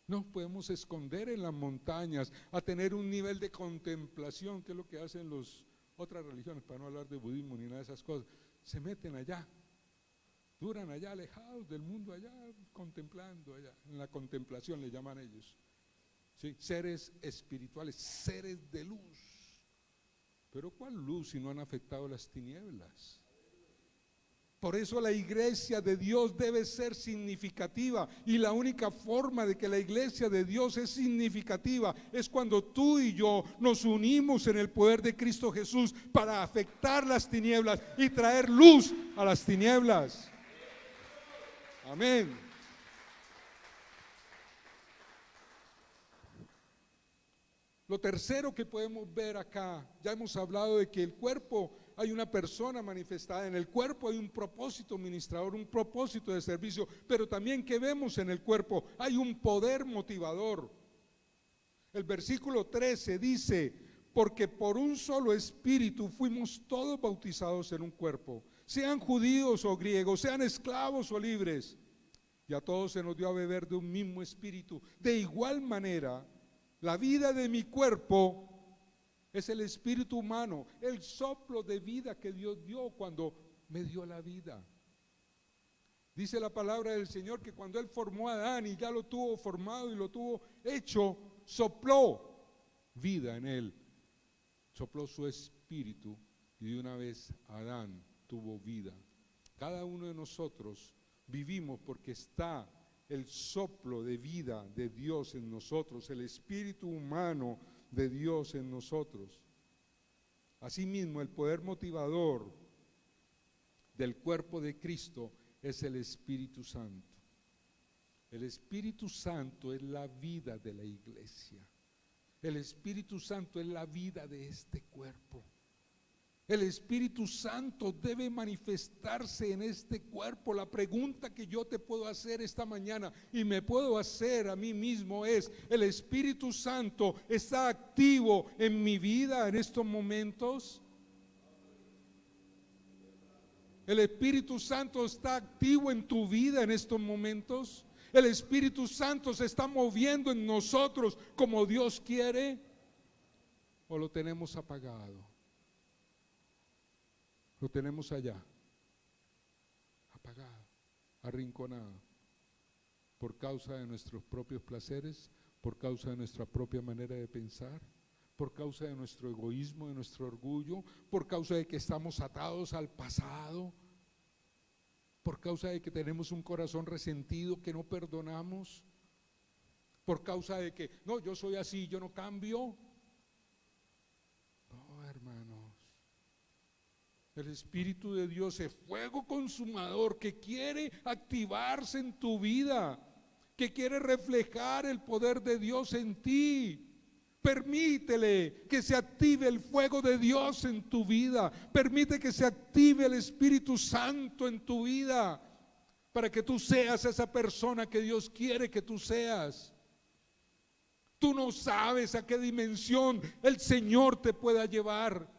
No podemos esconder en las montañas, a tener un nivel de contemplación, que es lo que hacen otras religiones, para no hablar de budismo ni nada de esas cosas. Se meten allá, duran allá, alejados del mundo, allá, contemplando, allá, en la contemplación le llaman ellos. ¿Sí? Seres espirituales, seres de luz. Pero ¿cuál luz si no han afectado las tinieblas? Por eso la iglesia de Dios debe ser significativa, y la única forma de que la iglesia de Dios es significativa es cuando tú y yo nos unimos en el poder de Cristo Jesús para afectar las tinieblas y traer luz a las tinieblas. Amén. Lo tercero que podemos ver acá, ya hemos hablado de que el cuerpo, hay una persona manifestada en el cuerpo, hay un propósito ministrador, un propósito de servicio, pero también que vemos en el cuerpo, hay un poder motivador. El versículo 13 dice: porque por un solo espíritu fuimos todos bautizados en un cuerpo, sean judíos o griegos, sean esclavos o libres, y a todos se nos dio a beber de un mismo espíritu. De igual manera, la vida de mi cuerpo es el espíritu humano, el soplo de vida que Dios dio cuando me dio la vida. Dice la palabra del Señor que cuando Él formó a Adán y ya lo tuvo formado y lo tuvo hecho, sopló vida en él, sopló su espíritu, y de una vez Adán tuvo vida. Cada uno de nosotros vivimos porque está el soplo de vida de Dios en nosotros, el espíritu humano de Dios en nosotros. Asimismo, el poder motivador del cuerpo de Cristo es el Espíritu Santo. El Espíritu Santo es la vida de la iglesia. El Espíritu Santo es la vida de este cuerpo. El Espíritu Santo debe manifestarse en este cuerpo. La pregunta que yo te puedo hacer esta mañana y me puedo hacer a mí mismo es: ¿el Espíritu Santo está activo en mi vida en estos momentos? ¿El Espíritu Santo está activo en tu vida en estos momentos? ¿El Espíritu Santo se está moviendo en nosotros como Dios quiere? ¿O lo tenemos apagado? Lo tenemos allá, apagado, arrinconado, por causa de nuestros propios placeres, por causa de nuestra propia manera de pensar, por causa de nuestro egoísmo, de nuestro orgullo, por causa de que estamos atados al pasado, por causa de que tenemos un corazón resentido que no perdonamos, por causa de que, no, yo soy así, yo no cambio. No, hermanos. El Espíritu de Dios es fuego consumador que quiere activarse en tu vida, que quiere reflejar el poder de Dios en ti. Permítele que se active el fuego de Dios en tu vida. Permite que se active el Espíritu Santo en tu vida, para que tú seas esa persona que Dios quiere que tú seas. Tú no sabes a qué dimensión el Señor te pueda llevar.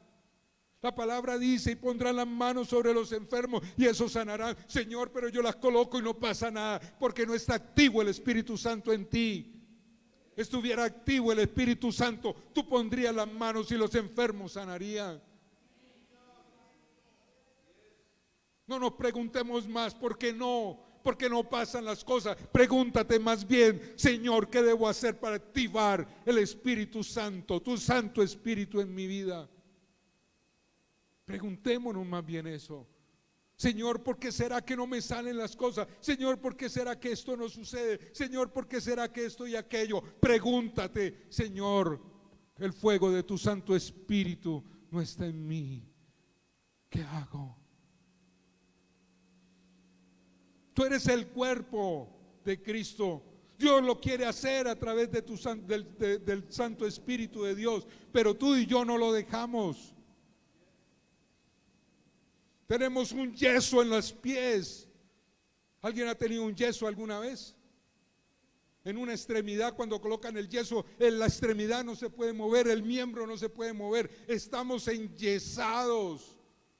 La palabra dice: y pondrán las manos sobre los enfermos y esos sanarán. Señor, pero yo las coloco y no pasa nada, porque no está activo el Espíritu Santo en ti. Estuviera activo el Espíritu Santo, tú pondrías las manos y los enfermos sanarían. No nos preguntemos más por qué no pasan las cosas. Pregúntate más bien: Señor, ¿qué debo hacer para activar el Espíritu Santo, tu Santo Espíritu en mi vida? Preguntémonos más bien eso. Señor, ¿por qué será que no me salen las cosas? Señor, ¿por qué será que esto no sucede? Señor, ¿por qué será que esto y aquello? Pregúntate: Señor, el fuego de tu Santo Espíritu no está en mí. ¿Qué hago? Tú eres el cuerpo de Cristo. Dios lo quiere hacer a través de del Santo Espíritu de Dios, pero tú y yo no lo dejamos. Tenemos un yeso en los pies. ¿Alguien ha tenido un yeso alguna vez? En una extremidad, cuando colocan el yeso, en la extremidad no se puede mover, el miembro no se puede mover. Estamos enyesados,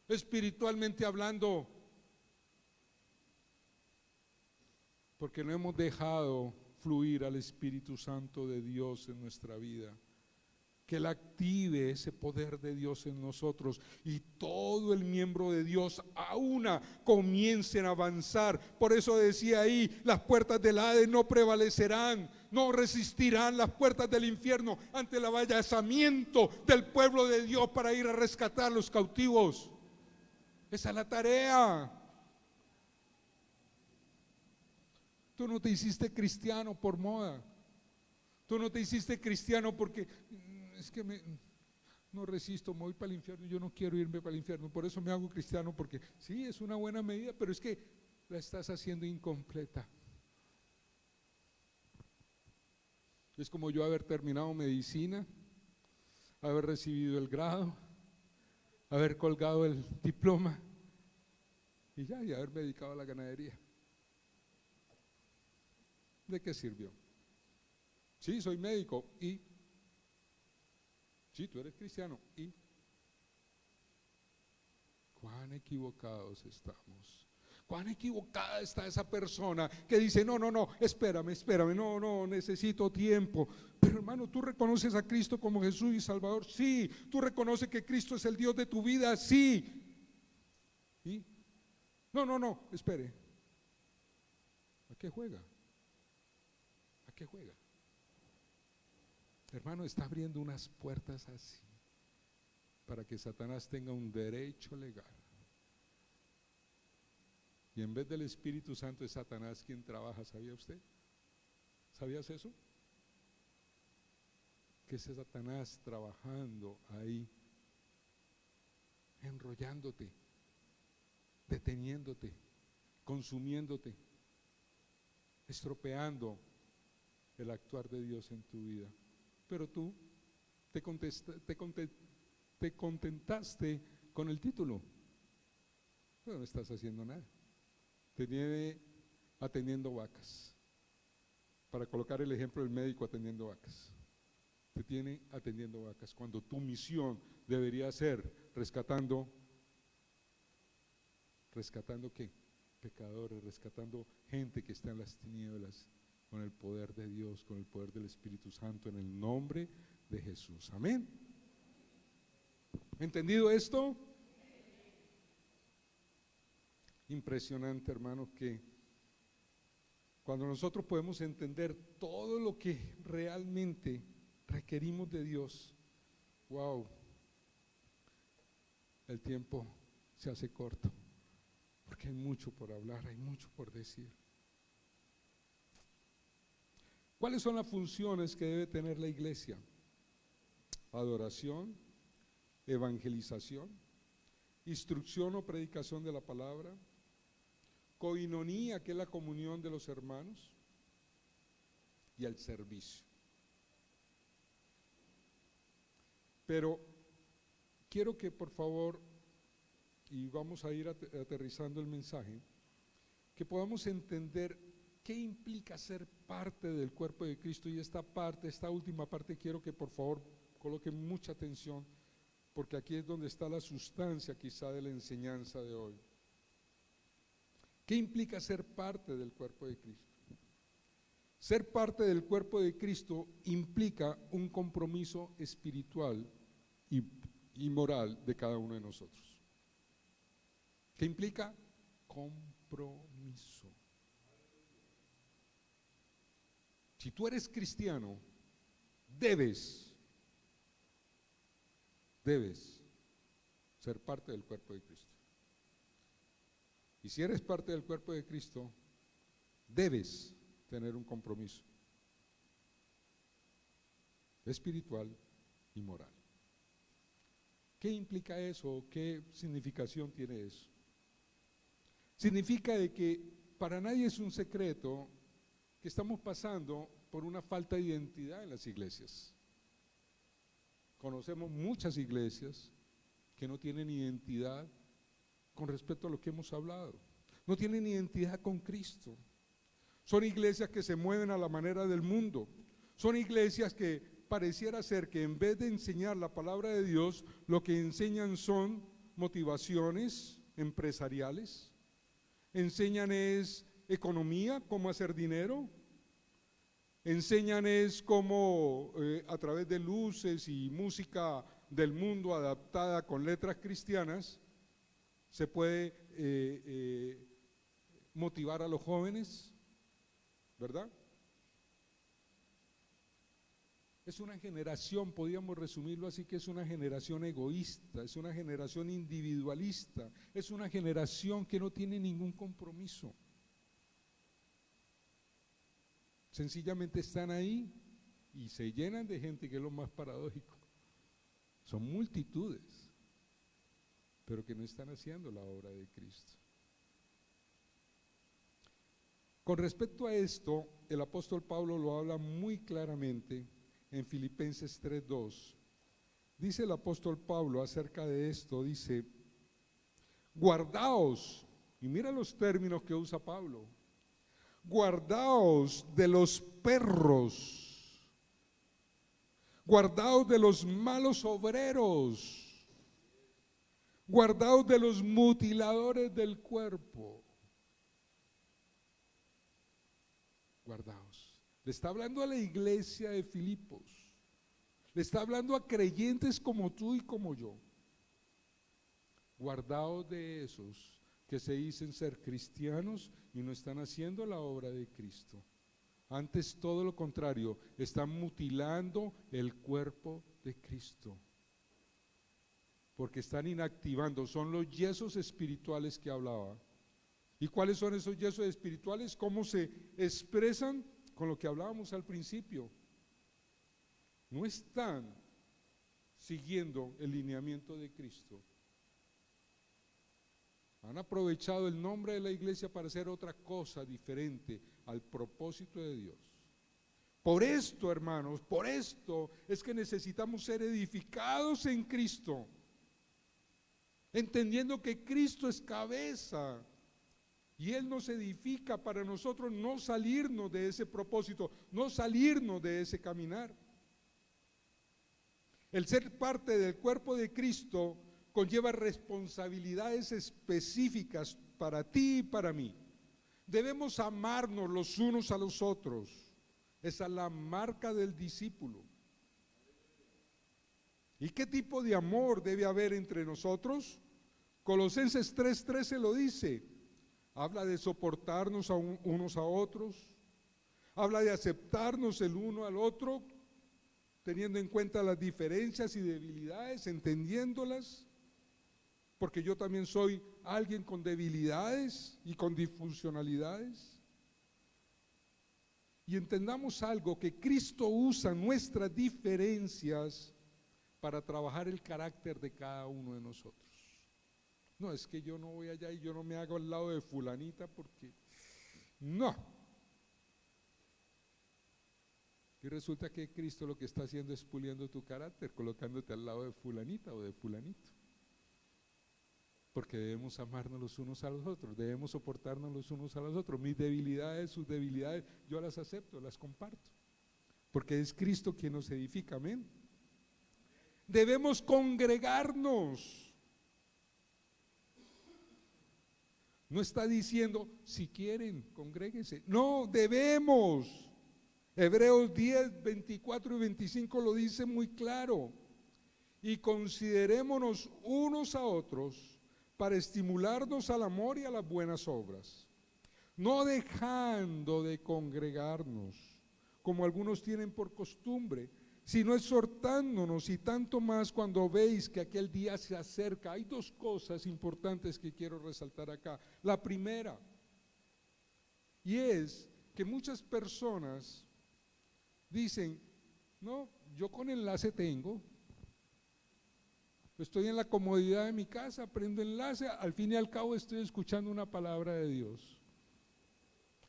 espiritualmente hablando, porque no hemos dejado fluir al Espíritu Santo de Dios en nuestra vida. Que Él active ese poder de Dios en nosotros y todo el miembro de Dios a una comiencen a avanzar. Por eso decía ahí: las puertas del Hades no prevalecerán, no resistirán las puertas del infierno ante el avallazamiento del pueblo de Dios para ir a rescatar a los cautivos. Esa es la tarea. Tú no te hiciste cristiano por moda. Tú no te hiciste cristiano porque es que no resisto, me voy para el infierno, yo no quiero irme para el infierno, por eso me hago cristiano, porque sí, es una buena medida, pero es que la estás haciendo incompleta. Es como yo haber terminado medicina, haber recibido el grado, haber colgado el diploma y haberme dedicado a la ganadería. ¿De qué sirvió? Sí, soy médico y sí, tú eres cristiano y cuán equivocados estamos. Cuán equivocada está esa persona que dice: no, espérame, no, necesito tiempo. Pero hermano, ¿tú reconoces a Cristo como Jesús y Salvador? Sí. ¿Tú reconoces que Cristo es el Dios de tu vida? Sí. ¿Y? No, espere. ¿A qué juega? ¿A qué juega? Hermano, está abriendo unas puertas así para que Satanás tenga un derecho legal. Y en vez del Espíritu Santo es Satanás quien trabaja. ¿Sabía usted? ¿Sabías eso? Que es Satanás trabajando ahí, enrollándote, deteniéndote, consumiéndote, estropeando el actuar de Dios en tu vida. Pero tú te contentaste con el título, pero no estás haciendo nada. Te tiene atendiendo vacas, para colocar el ejemplo del médico atendiendo vacas. Te tiene atendiendo vacas, cuando tu misión debería ser rescatando ¿qué? Pecadores, rescatando gente que está en las tinieblas, con el poder de Dios, con el poder del Espíritu Santo, en el nombre de Jesús. Amén. ¿Entendido esto? Impresionante, hermanos, que cuando nosotros podemos entender todo lo que realmente requerimos de Dios, Wow, el tiempo se hace corto, porque hay mucho por hablar, hay mucho por decir. ¿Cuáles son las funciones que debe tener la iglesia? Adoración, evangelización, instrucción o predicación de la palabra, coinonía, que es la comunión de los hermanos, y el servicio. Pero quiero que por favor, y vamos a ir aterrizando el mensaje, que podamos entender qué implica ser parte del cuerpo de Cristo. Y esta parte, esta última parte, quiero que por favor coloquen mucha atención, porque aquí es donde está la sustancia quizá de la enseñanza de hoy. ¿Qué implica ser parte del cuerpo de Cristo? Ser parte del cuerpo de Cristo implica un compromiso espiritual y moral de cada uno de nosotros. ¿Qué implica? Compromiso. Si tú eres cristiano, debes ser parte del cuerpo de Cristo. Y si eres parte del cuerpo de Cristo, debes tener un compromiso espiritual y moral. ¿Qué implica eso? ¿Qué significación tiene eso? Significa de que para nadie es un secreto que estamos pasando por una falta de identidad en las iglesias. Conocemos muchas iglesias que no tienen identidad con respecto a lo que hemos hablado. No tienen identidad con Cristo. Son iglesias que se mueven a la manera del mundo. Son iglesias que pareciera ser que en vez de enseñar la palabra de Dios, lo que enseñan son motivaciones empresariales. Enseñan es economía, cómo hacer dinero. Enseñan es cómo a través de luces y música del mundo adaptada con letras cristianas se puede motivar a los jóvenes, ¿verdad? Es una generación, podríamos resumirlo así, que es una generación egoísta, es una generación individualista, es una generación que no tiene ningún compromiso. Sencillamente están ahí y se llenan de gente, que es lo más paradójico. Son multitudes, pero que no están haciendo la obra de Cristo. Con respecto a esto, el apóstol Pablo lo habla muy claramente en Filipenses 3:2. Dice el apóstol Pablo acerca de esto, dice: guardaos, y mira los términos que usa Pablo, guardaos de los perros, guardaos de los malos obreros, guardaos de los mutiladores del cuerpo. Guardaos. Le está hablando a la iglesia de Filipos. Le está hablando a creyentes como tú y como yo. Guardaos de esos que se dicen ser cristianos y no están haciendo la obra de Cristo. Antes, todo lo contrario, están mutilando el cuerpo de Cristo. Porque están inactivando, son los yesos espirituales que hablaba. ¿Y cuáles son esos yesos espirituales? ¿Cómo se expresan? Con lo que hablábamos al principio. No están siguiendo el lineamiento de Cristo. Han aprovechado el nombre de la iglesia para hacer otra cosa diferente al propósito de Dios. Por esto, hermanos, por esto es que necesitamos ser edificados en Cristo, entendiendo que Cristo es cabeza y Él nos edifica para nosotros no salirnos de ese propósito, no salirnos de ese caminar. El ser parte del cuerpo de Cristo conlleva responsabilidades específicas para ti y para mí. Debemos amarnos los unos a los otros. Esa es la marca del discípulo. ¿Y qué tipo de amor debe haber entre nosotros? Colosenses 3:13 lo dice. Habla de soportarnos unos a otros. Habla de aceptarnos el uno al otro. teniendo en cuenta las diferencias y debilidades, entendiéndolas, porque yo también soy alguien con debilidades y con disfuncionalidades. Y entendamos algo, que Cristo usa nuestras diferencias para trabajar el carácter de cada uno de nosotros. No, es que yo no voy allá y yo no me hago al lado de fulanita porque no. Y resulta que Cristo lo que está haciendo es puliendo tu carácter, colocándote al lado de fulanita o de fulanito. Porque debemos amarnos los unos a los otros, debemos soportarnos los unos a los otros. Mis debilidades, sus debilidades, yo las acepto, las comparto. Porque es Cristo quien nos edifica, amén. Debemos congregarnos. No está diciendo, si quieren, congréguense. No, debemos. Hebreos 10, 24 y 25 lo dice muy claro. Y considerémonos unos a otros para estimularnos al amor y a las buenas obras, no dejando de congregarnos, como algunos tienen por costumbre, sino exhortándonos, y tanto más cuando veis que aquel día se acerca. Hay dos cosas importantes que quiero resaltar acá. La primera, y es que muchas personas dicen, no, yo con enlace tengo, estoy en la comodidad de mi casa, prendo enlace, al fin y al cabo estoy escuchando una palabra de Dios.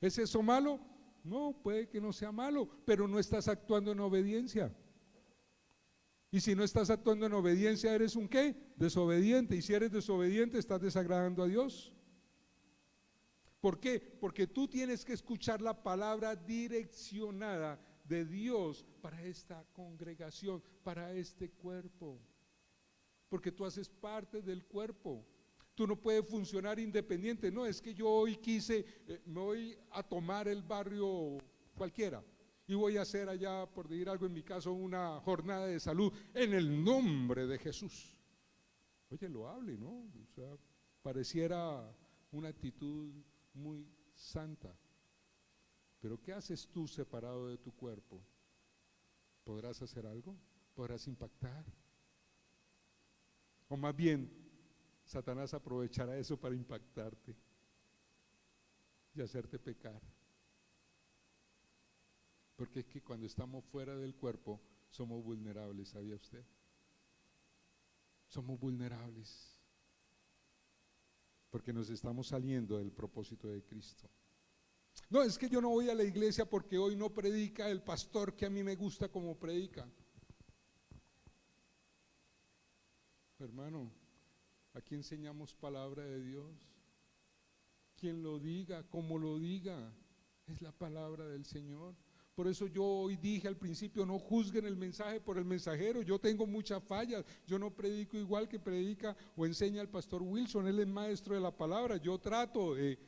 ¿Es eso malo? No, puede que no sea malo, pero no estás actuando en obediencia. Y si no estás actuando en obediencia, ¿eres un qué? Desobediente. Y si eres desobediente, estás desagradando a Dios. ¿Por qué? Porque tú tienes que escuchar la palabra direccionada de Dios para esta congregación, para este cuerpo. Porque tú haces parte del cuerpo. Tú no puedes funcionar independiente. No, es que yo hoy quise, me voy a tomar el barrio cualquiera y voy a hacer allá, por decir algo en mi caso, una jornada de salud en el nombre de Jesús. Oye, lo hable, ¿no? O sea, pareciera una actitud muy santa. Pero ¿qué haces tú separado de tu cuerpo? ¿Podrás hacer algo? ¿Podrás impactar? O más bien, Satanás aprovechará eso para impactarte y hacerte pecar. Porque es que cuando estamos fuera del cuerpo somos vulnerables, ¿sabía usted? Somos vulnerables porque nos estamos saliendo del propósito de Cristo. No, es que yo no voy a la iglesia porque hoy no predica el pastor que a mí me gusta como predica. Hermano, aquí enseñamos palabra de Dios. Quien lo diga, como lo diga, es la palabra del Señor. Por eso yo hoy dije al principio, no juzguen el mensaje por el mensajero. Yo tengo muchas fallas, yo no predico igual que predica o enseña el pastor Wilson. Él es maestro de la palabra. Yo trato de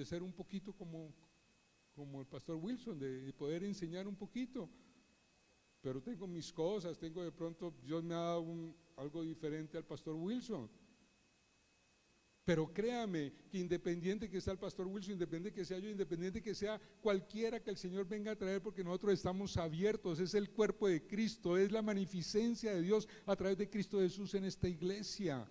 ser un poquito como el pastor Wilson, de poder enseñar un poquito. Pero tengo mis cosas, tengo de pronto, Dios me ha dado algo diferente al pastor Wilson. Pero créame que independiente que sea el pastor Wilson, independiente que sea yo, independiente que sea cualquiera que el Señor venga a traer, porque nosotros estamos abiertos, es el cuerpo de Cristo, es la magnificencia de Dios a través de Cristo Jesús en esta iglesia.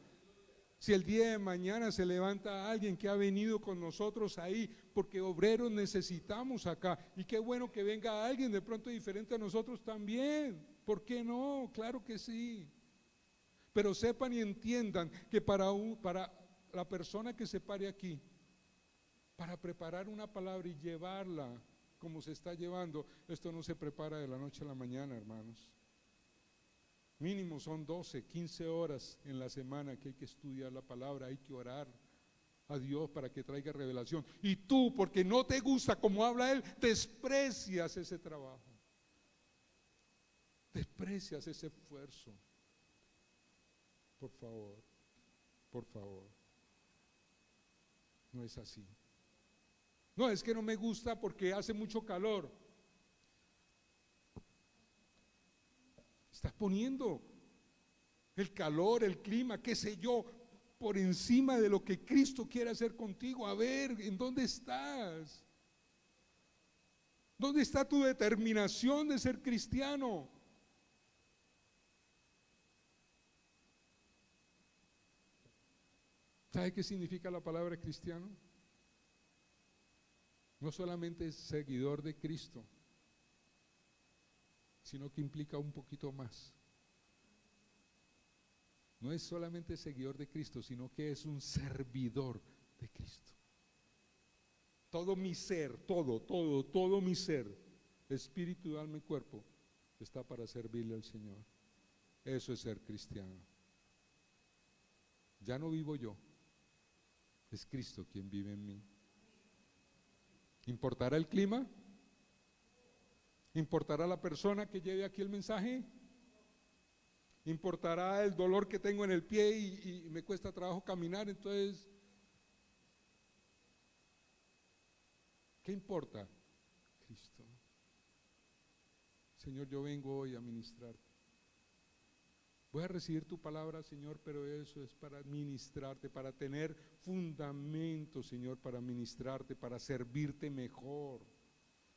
Si el día de mañana se levanta alguien que ha venido con nosotros ahí, porque obreros necesitamos acá, y qué bueno que venga alguien de pronto diferente a nosotros también, ¿por qué no? Claro que sí. Pero sepan y entiendan que para la persona que se pare aquí, para preparar una palabra y llevarla como se está llevando, esto no se prepara de la noche a la mañana, hermanos. Mínimo son 12, 15 horas en la semana que hay que estudiar la palabra, hay que orar a Dios para que traiga revelación. Y tú, porque no te gusta como habla Él, desprecias ese trabajo, desprecias ese esfuerzo. Por favor, por favor, no es así. No, es que no me gusta porque hace mucho calor. Estás poniendo el calor, el clima, qué sé yo, por encima de lo que Cristo quiere hacer contigo. A ver, ¿en dónde estás? ¿Dónde está tu determinación de ser cristiano? ¿Sabe qué significa la palabra cristiano? No solamente es seguidor de Cristo, sino que implica un poquito más. No es solamente seguidor de Cristo, sino que es un servidor de Cristo. Todo mi ser, todo mi ser, espíritu, alma y cuerpo, está para servirle al Señor. Eso es ser cristiano. Ya no vivo yo, es Cristo quien vive en mí. ¿Importará el clima? ¿Importará la persona que lleve aquí el mensaje? ¿Importará el dolor que tengo en el pie y me cuesta trabajo caminar? Entonces, ¿qué importa? Cristo. Señor, yo vengo hoy a ministrarte. Voy a recibir tu palabra, Señor, pero eso es para ministrarte, para tener fundamento, Señor, para ministrarte, para servirte mejor.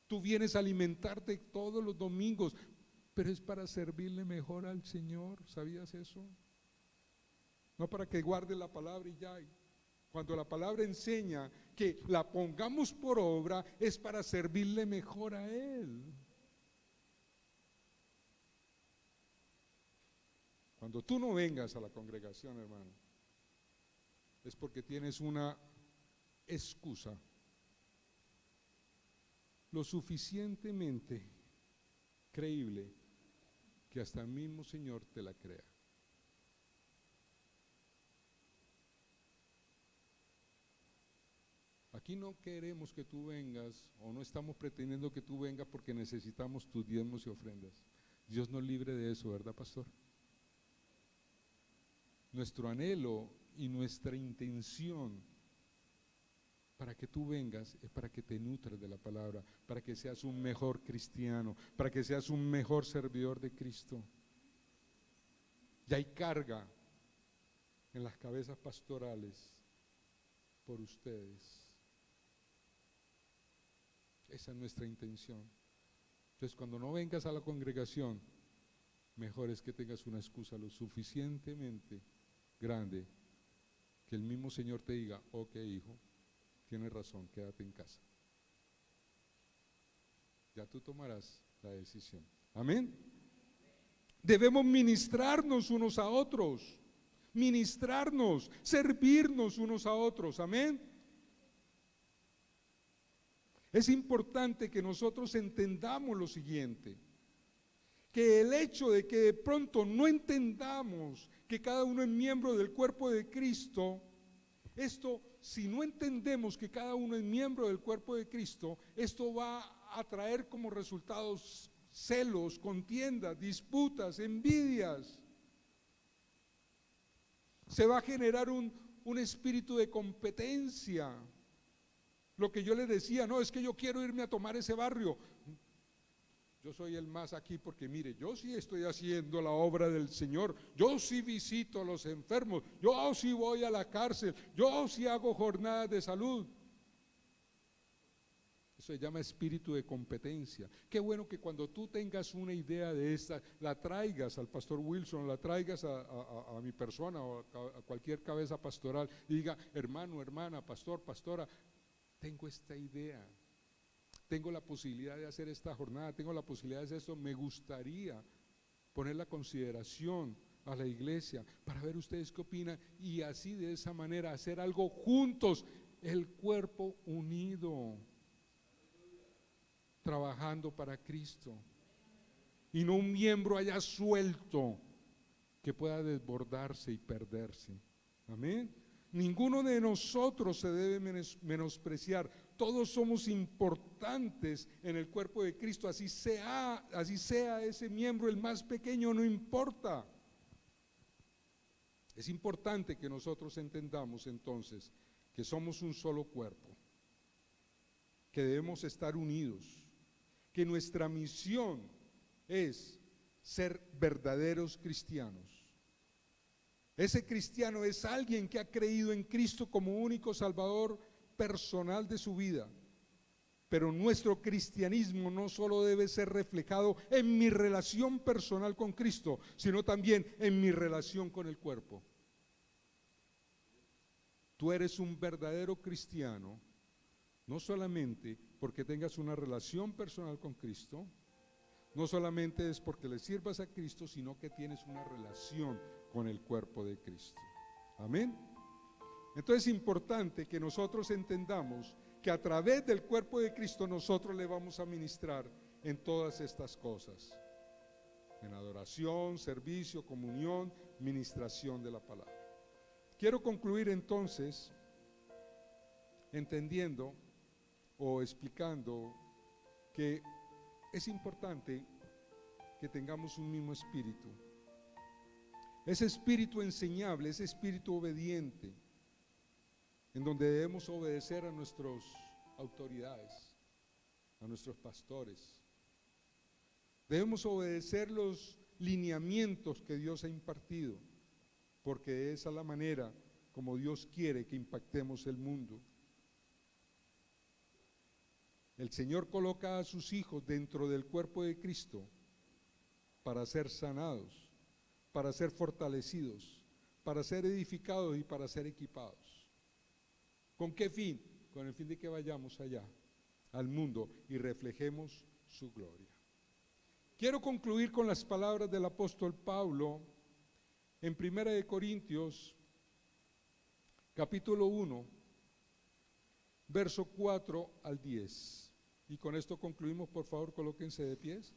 Tú vienes a alimentarte todos los domingos, pero es para servirle mejor al Señor. ¿Sabías eso? No para que guardes la palabra y ya. Cuando la palabra enseña que la pongamos por obra, es para servirle mejor a Él. Cuando tú no vengas a la congregación, hermano, es porque tienes una excusa lo suficientemente creíble que hasta el mismo Señor te la crea. Aquí no queremos que tú vengas, o no estamos pretendiendo que tú vengas porque necesitamos tus diezmos y ofrendas. Dios nos libre de eso, ¿verdad, pastor? Nuestro anhelo y nuestra intención para que tú vengas es para que te nutres de la palabra, para que seas un mejor cristiano, para que seas un mejor servidor de Cristo. Y hay carga en las cabezas pastorales por ustedes. Esa es nuestra intención. Entonces, cuando no vengas a la congregación, mejor es que tengas una excusa lo suficientemente grande que el mismo Señor te diga: ok, hijo, tienes razón, quédate en casa. Ya tú tomarás la decisión. Amén. Debemos ministrarnos unos a otros, ministrarnos, servirnos unos a otros. Amén. Es importante que nosotros entendamos lo siguiente, que el hecho de que de pronto no entendamos que cada uno es miembro del cuerpo de Cristo, si no entendemos que cada uno es miembro del cuerpo de Cristo, esto va a traer como resultados celos, contiendas, disputas, envidias. Se va a generar un espíritu de competencia. Lo que yo le decía, no, es que yo quiero irme a tomar ese barrio. Yo soy el más aquí porque mire, yo sí estoy haciendo la obra del Señor, yo sí visito a los enfermos, yo sí voy a la cárcel, yo sí hago jornadas de salud. Eso se llama espíritu de competencia. Qué bueno que cuando tú tengas una idea de esta, la traigas al pastor Wilson, la traigas a mi persona o a cualquier cabeza pastoral y diga: hermano, hermana, pastor, pastora, tengo esta idea, tengo la posibilidad de hacer esta jornada, tengo la posibilidad de hacer esto, me gustaría poner la consideración a la iglesia para ver ustedes qué opinan, y así de esa manera hacer algo juntos, el cuerpo unido, trabajando para Cristo, y no un miembro allá suelto que pueda desbordarse y perderse. Amén. Ninguno de nosotros se debe menospreciar. Todos somos importantes en el cuerpo de Cristo, así sea ese miembro el más pequeño, no importa. Es importante que nosotros entendamos entonces que somos un solo cuerpo, que debemos estar unidos, que nuestra misión es ser verdaderos cristianos. Ese cristiano es alguien que ha creído en Cristo como único Salvador personal de su vida. Pero nuestro cristianismo no solo debe ser reflejado en mi relación personal con Cristo, sino también en mi relación con el cuerpo. Tú eres un verdadero cristiano, no solamente porque tengas una relación personal con Cristo, no solamente es porque le sirvas a Cristo, sino que tienes una relación con el cuerpo de Cristo. Amén. Entonces es importante que nosotros entendamos que a través del cuerpo de Cristo nosotros le vamos a ministrar en todas estas cosas, en adoración, servicio, comunión, ministración de la palabra. Quiero concluir entonces entendiendo o explicando que es importante que tengamos un mismo espíritu, ese espíritu enseñable, ese espíritu obediente, en donde debemos obedecer a nuestras autoridades, a nuestros pastores. Debemos obedecer los lineamientos que Dios ha impartido, porque esa es la manera como Dios quiere que impactemos el mundo. El Señor coloca a sus hijos dentro del cuerpo de Cristo para ser sanados, para ser fortalecidos, para ser edificados y para ser equipados. ¿Con qué fin? Con el fin de que vayamos allá, al mundo, y reflejemos su gloria. Quiero concluir con las palabras del apóstol Pablo en 1 Corintios, capítulo 1, verso 4 al 10. Y con esto concluimos. Por favor, colóquense de pies.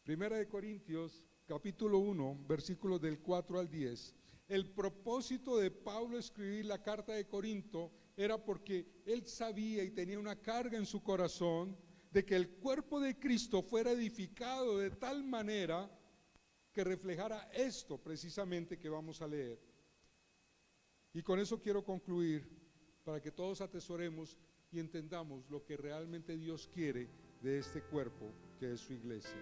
Primera de Corintios, capítulo 1, versículos del 4 al 10. El propósito de Pablo escribir la carta de Corinto era porque él sabía y tenía una carga en su corazón de que el cuerpo de Cristo fuera edificado de tal manera que reflejara esto precisamente que vamos a leer. Y con eso quiero concluir, para que todos atesoremos y entendamos lo que realmente Dios quiere de este cuerpo que es su iglesia.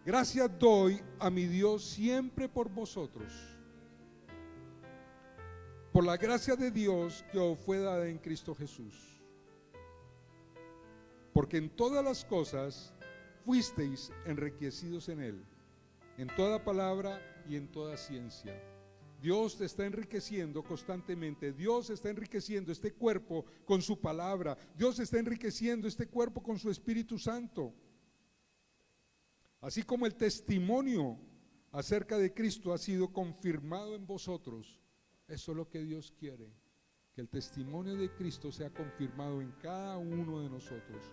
Gracias doy a mi Dios siempre por vosotros, por la gracia de Dios que os fue dada en Cristo Jesús. Porque en todas las cosas fuisteis enriquecidos en Él, en toda palabra y en toda ciencia. Dios te está enriqueciendo constantemente. Dios está enriqueciendo este cuerpo con su palabra. Dios está enriqueciendo este cuerpo con su Espíritu Santo. Así como el testimonio acerca de Cristo ha sido confirmado en vosotros, eso es lo que Dios quiere, que el testimonio de Cristo sea confirmado en cada uno de nosotros,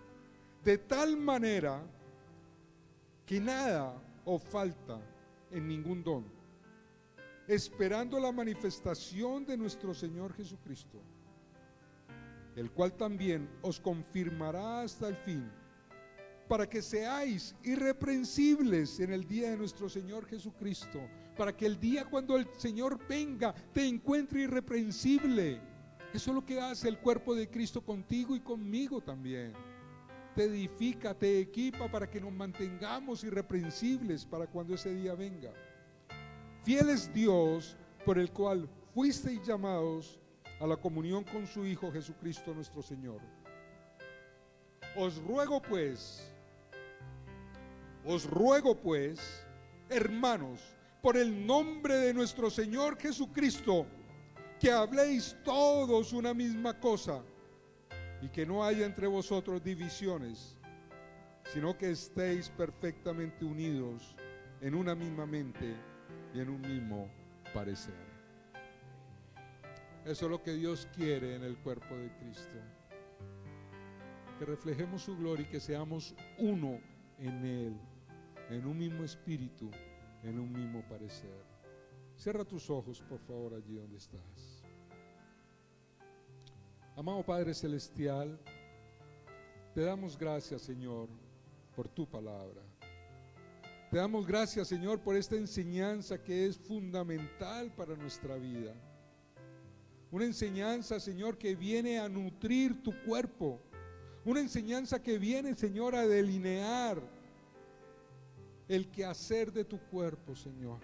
de tal manera que nada os falta en ningún don, esperando la manifestación de nuestro Señor Jesucristo, el cual también os confirmará hasta el fin, para que seáis irreprensibles en el día de nuestro Señor Jesucristo, para que el día cuando el Señor venga te encuentre irreprensible. Eso es lo que hace el cuerpo de Cristo contigo y conmigo también. Te edifica, te equipa para que nos mantengamos irreprensibles para cuando ese día venga. Fiel es Dios, por el cual fuisteis llamados a la comunión con su Hijo Jesucristo nuestro Señor. Os ruego pues, hermanos, por el nombre de nuestro Señor Jesucristo, que habléis todos una misma cosa, y que no haya entre vosotros divisiones, sino que estéis perfectamente unidos en una misma mente y en un mismo parecer. Eso es lo que Dios quiere en el cuerpo de Cristo, que reflejemos su gloria y que seamos uno en Él, en un mismo espíritu, en un mismo parecer. Cierra tus ojos, por favor, allí donde estás. Amado Padre Celestial, te damos gracias, Señor, por tu palabra. Te damos gracias, Señor, por esta enseñanza que es fundamental para nuestra vida. Una enseñanza, Señor, que viene a nutrir tu cuerpo. Una enseñanza que viene, Señor, a delinear el quehacer de tu cuerpo, Señor.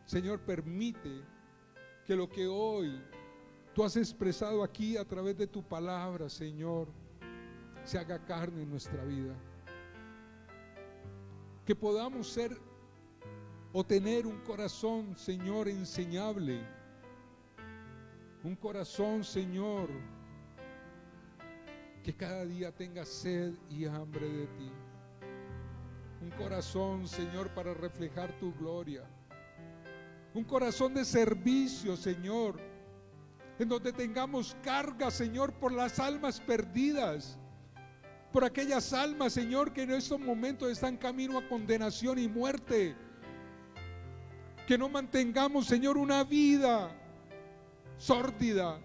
Señor, permite que lo que hoy tú has expresado aquí a través de tu palabra, Señor, se haga carne en nuestra vida. que podamos ser o tener un corazón, Señor, enseñable, un corazón, Señor, que cada día tenga sed y hambre de ti, un corazón, Señor, para reflejar tu gloria, un corazón de servicio, Señor, en donde tengamos carga, Señor, por las almas perdidas, por aquellas almas, Señor, que en estos momentos están camino a condenación y muerte. Que no mantengamos, Señor, una vida sórdida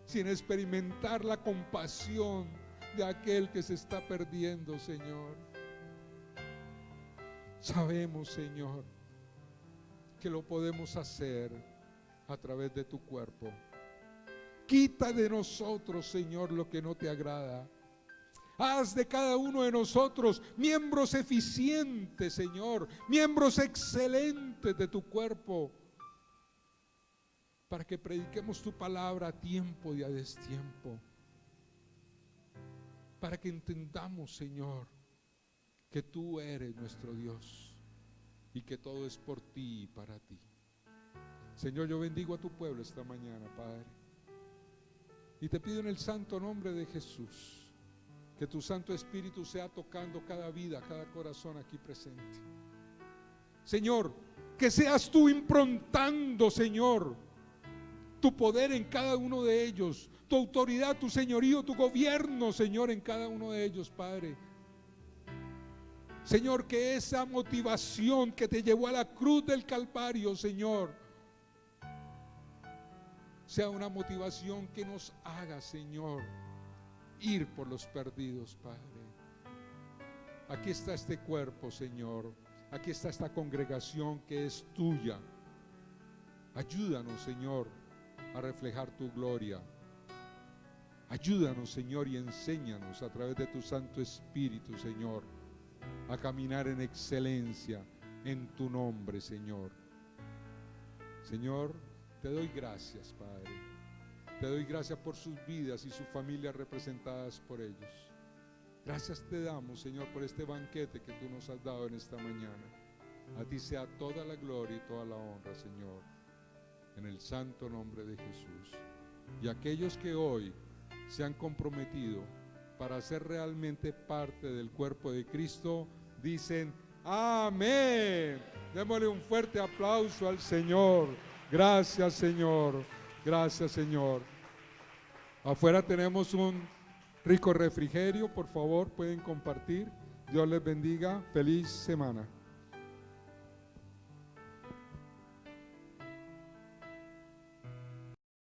sin experimentar la compasión de aquel que se está perdiendo, Señor. Sabemos, Señor, que lo podemos hacer a través de tu cuerpo. Quita de nosotros, Señor, lo que no te agrada. Haz de cada uno de nosotros miembros eficientes, Señor, miembros excelentes de tu cuerpo, para que prediquemos tu palabra a tiempo y a destiempo, para que entendamos, Señor, que tú eres nuestro Dios y que todo es por ti y para ti. Señor, yo bendigo a tu pueblo esta mañana, Padre, y te pido en el santo nombre de Jesús que tu Santo Espíritu sea tocando cada vida, cada corazón aquí presente. Señor, que seas tú improntando, Señor, tu poder en cada uno de ellos, tu autoridad, tu señorío, tu gobierno, Señor, en cada uno de ellos, Padre. Señor, que esa motivación que te llevó a la cruz del Calvario, Señor, sea una motivación que nos haga, Señor, ir por los perdidos, Padre. Aquí está este cuerpo, Señor. Aquí está esta congregación que es tuya. Ayúdanos, Señor, a reflejar tu gloria. Ayúdanos, Señor, y enséñanos a través de tu Santo Espíritu, Señor, a caminar en excelencia en tu nombre, Señor. Señor, te doy gracias, Padre. Te doy gracias por sus vidas y sus familias representadas por ellos. Gracias te damos, Señor, por este banquete que tú nos has dado en esta mañana. A ti sea toda la gloria y toda la honra, Señor, en el santo nombre de Jesús. Y aquellos que hoy se han comprometido para ser realmente parte del cuerpo de Cristo, dicen amén. Démosle un fuerte aplauso al Señor. Gracias, Señor. Gracias, Señor. Afuera tenemos un rico refrigerio, por favor, pueden compartir. Dios les bendiga. Feliz semana.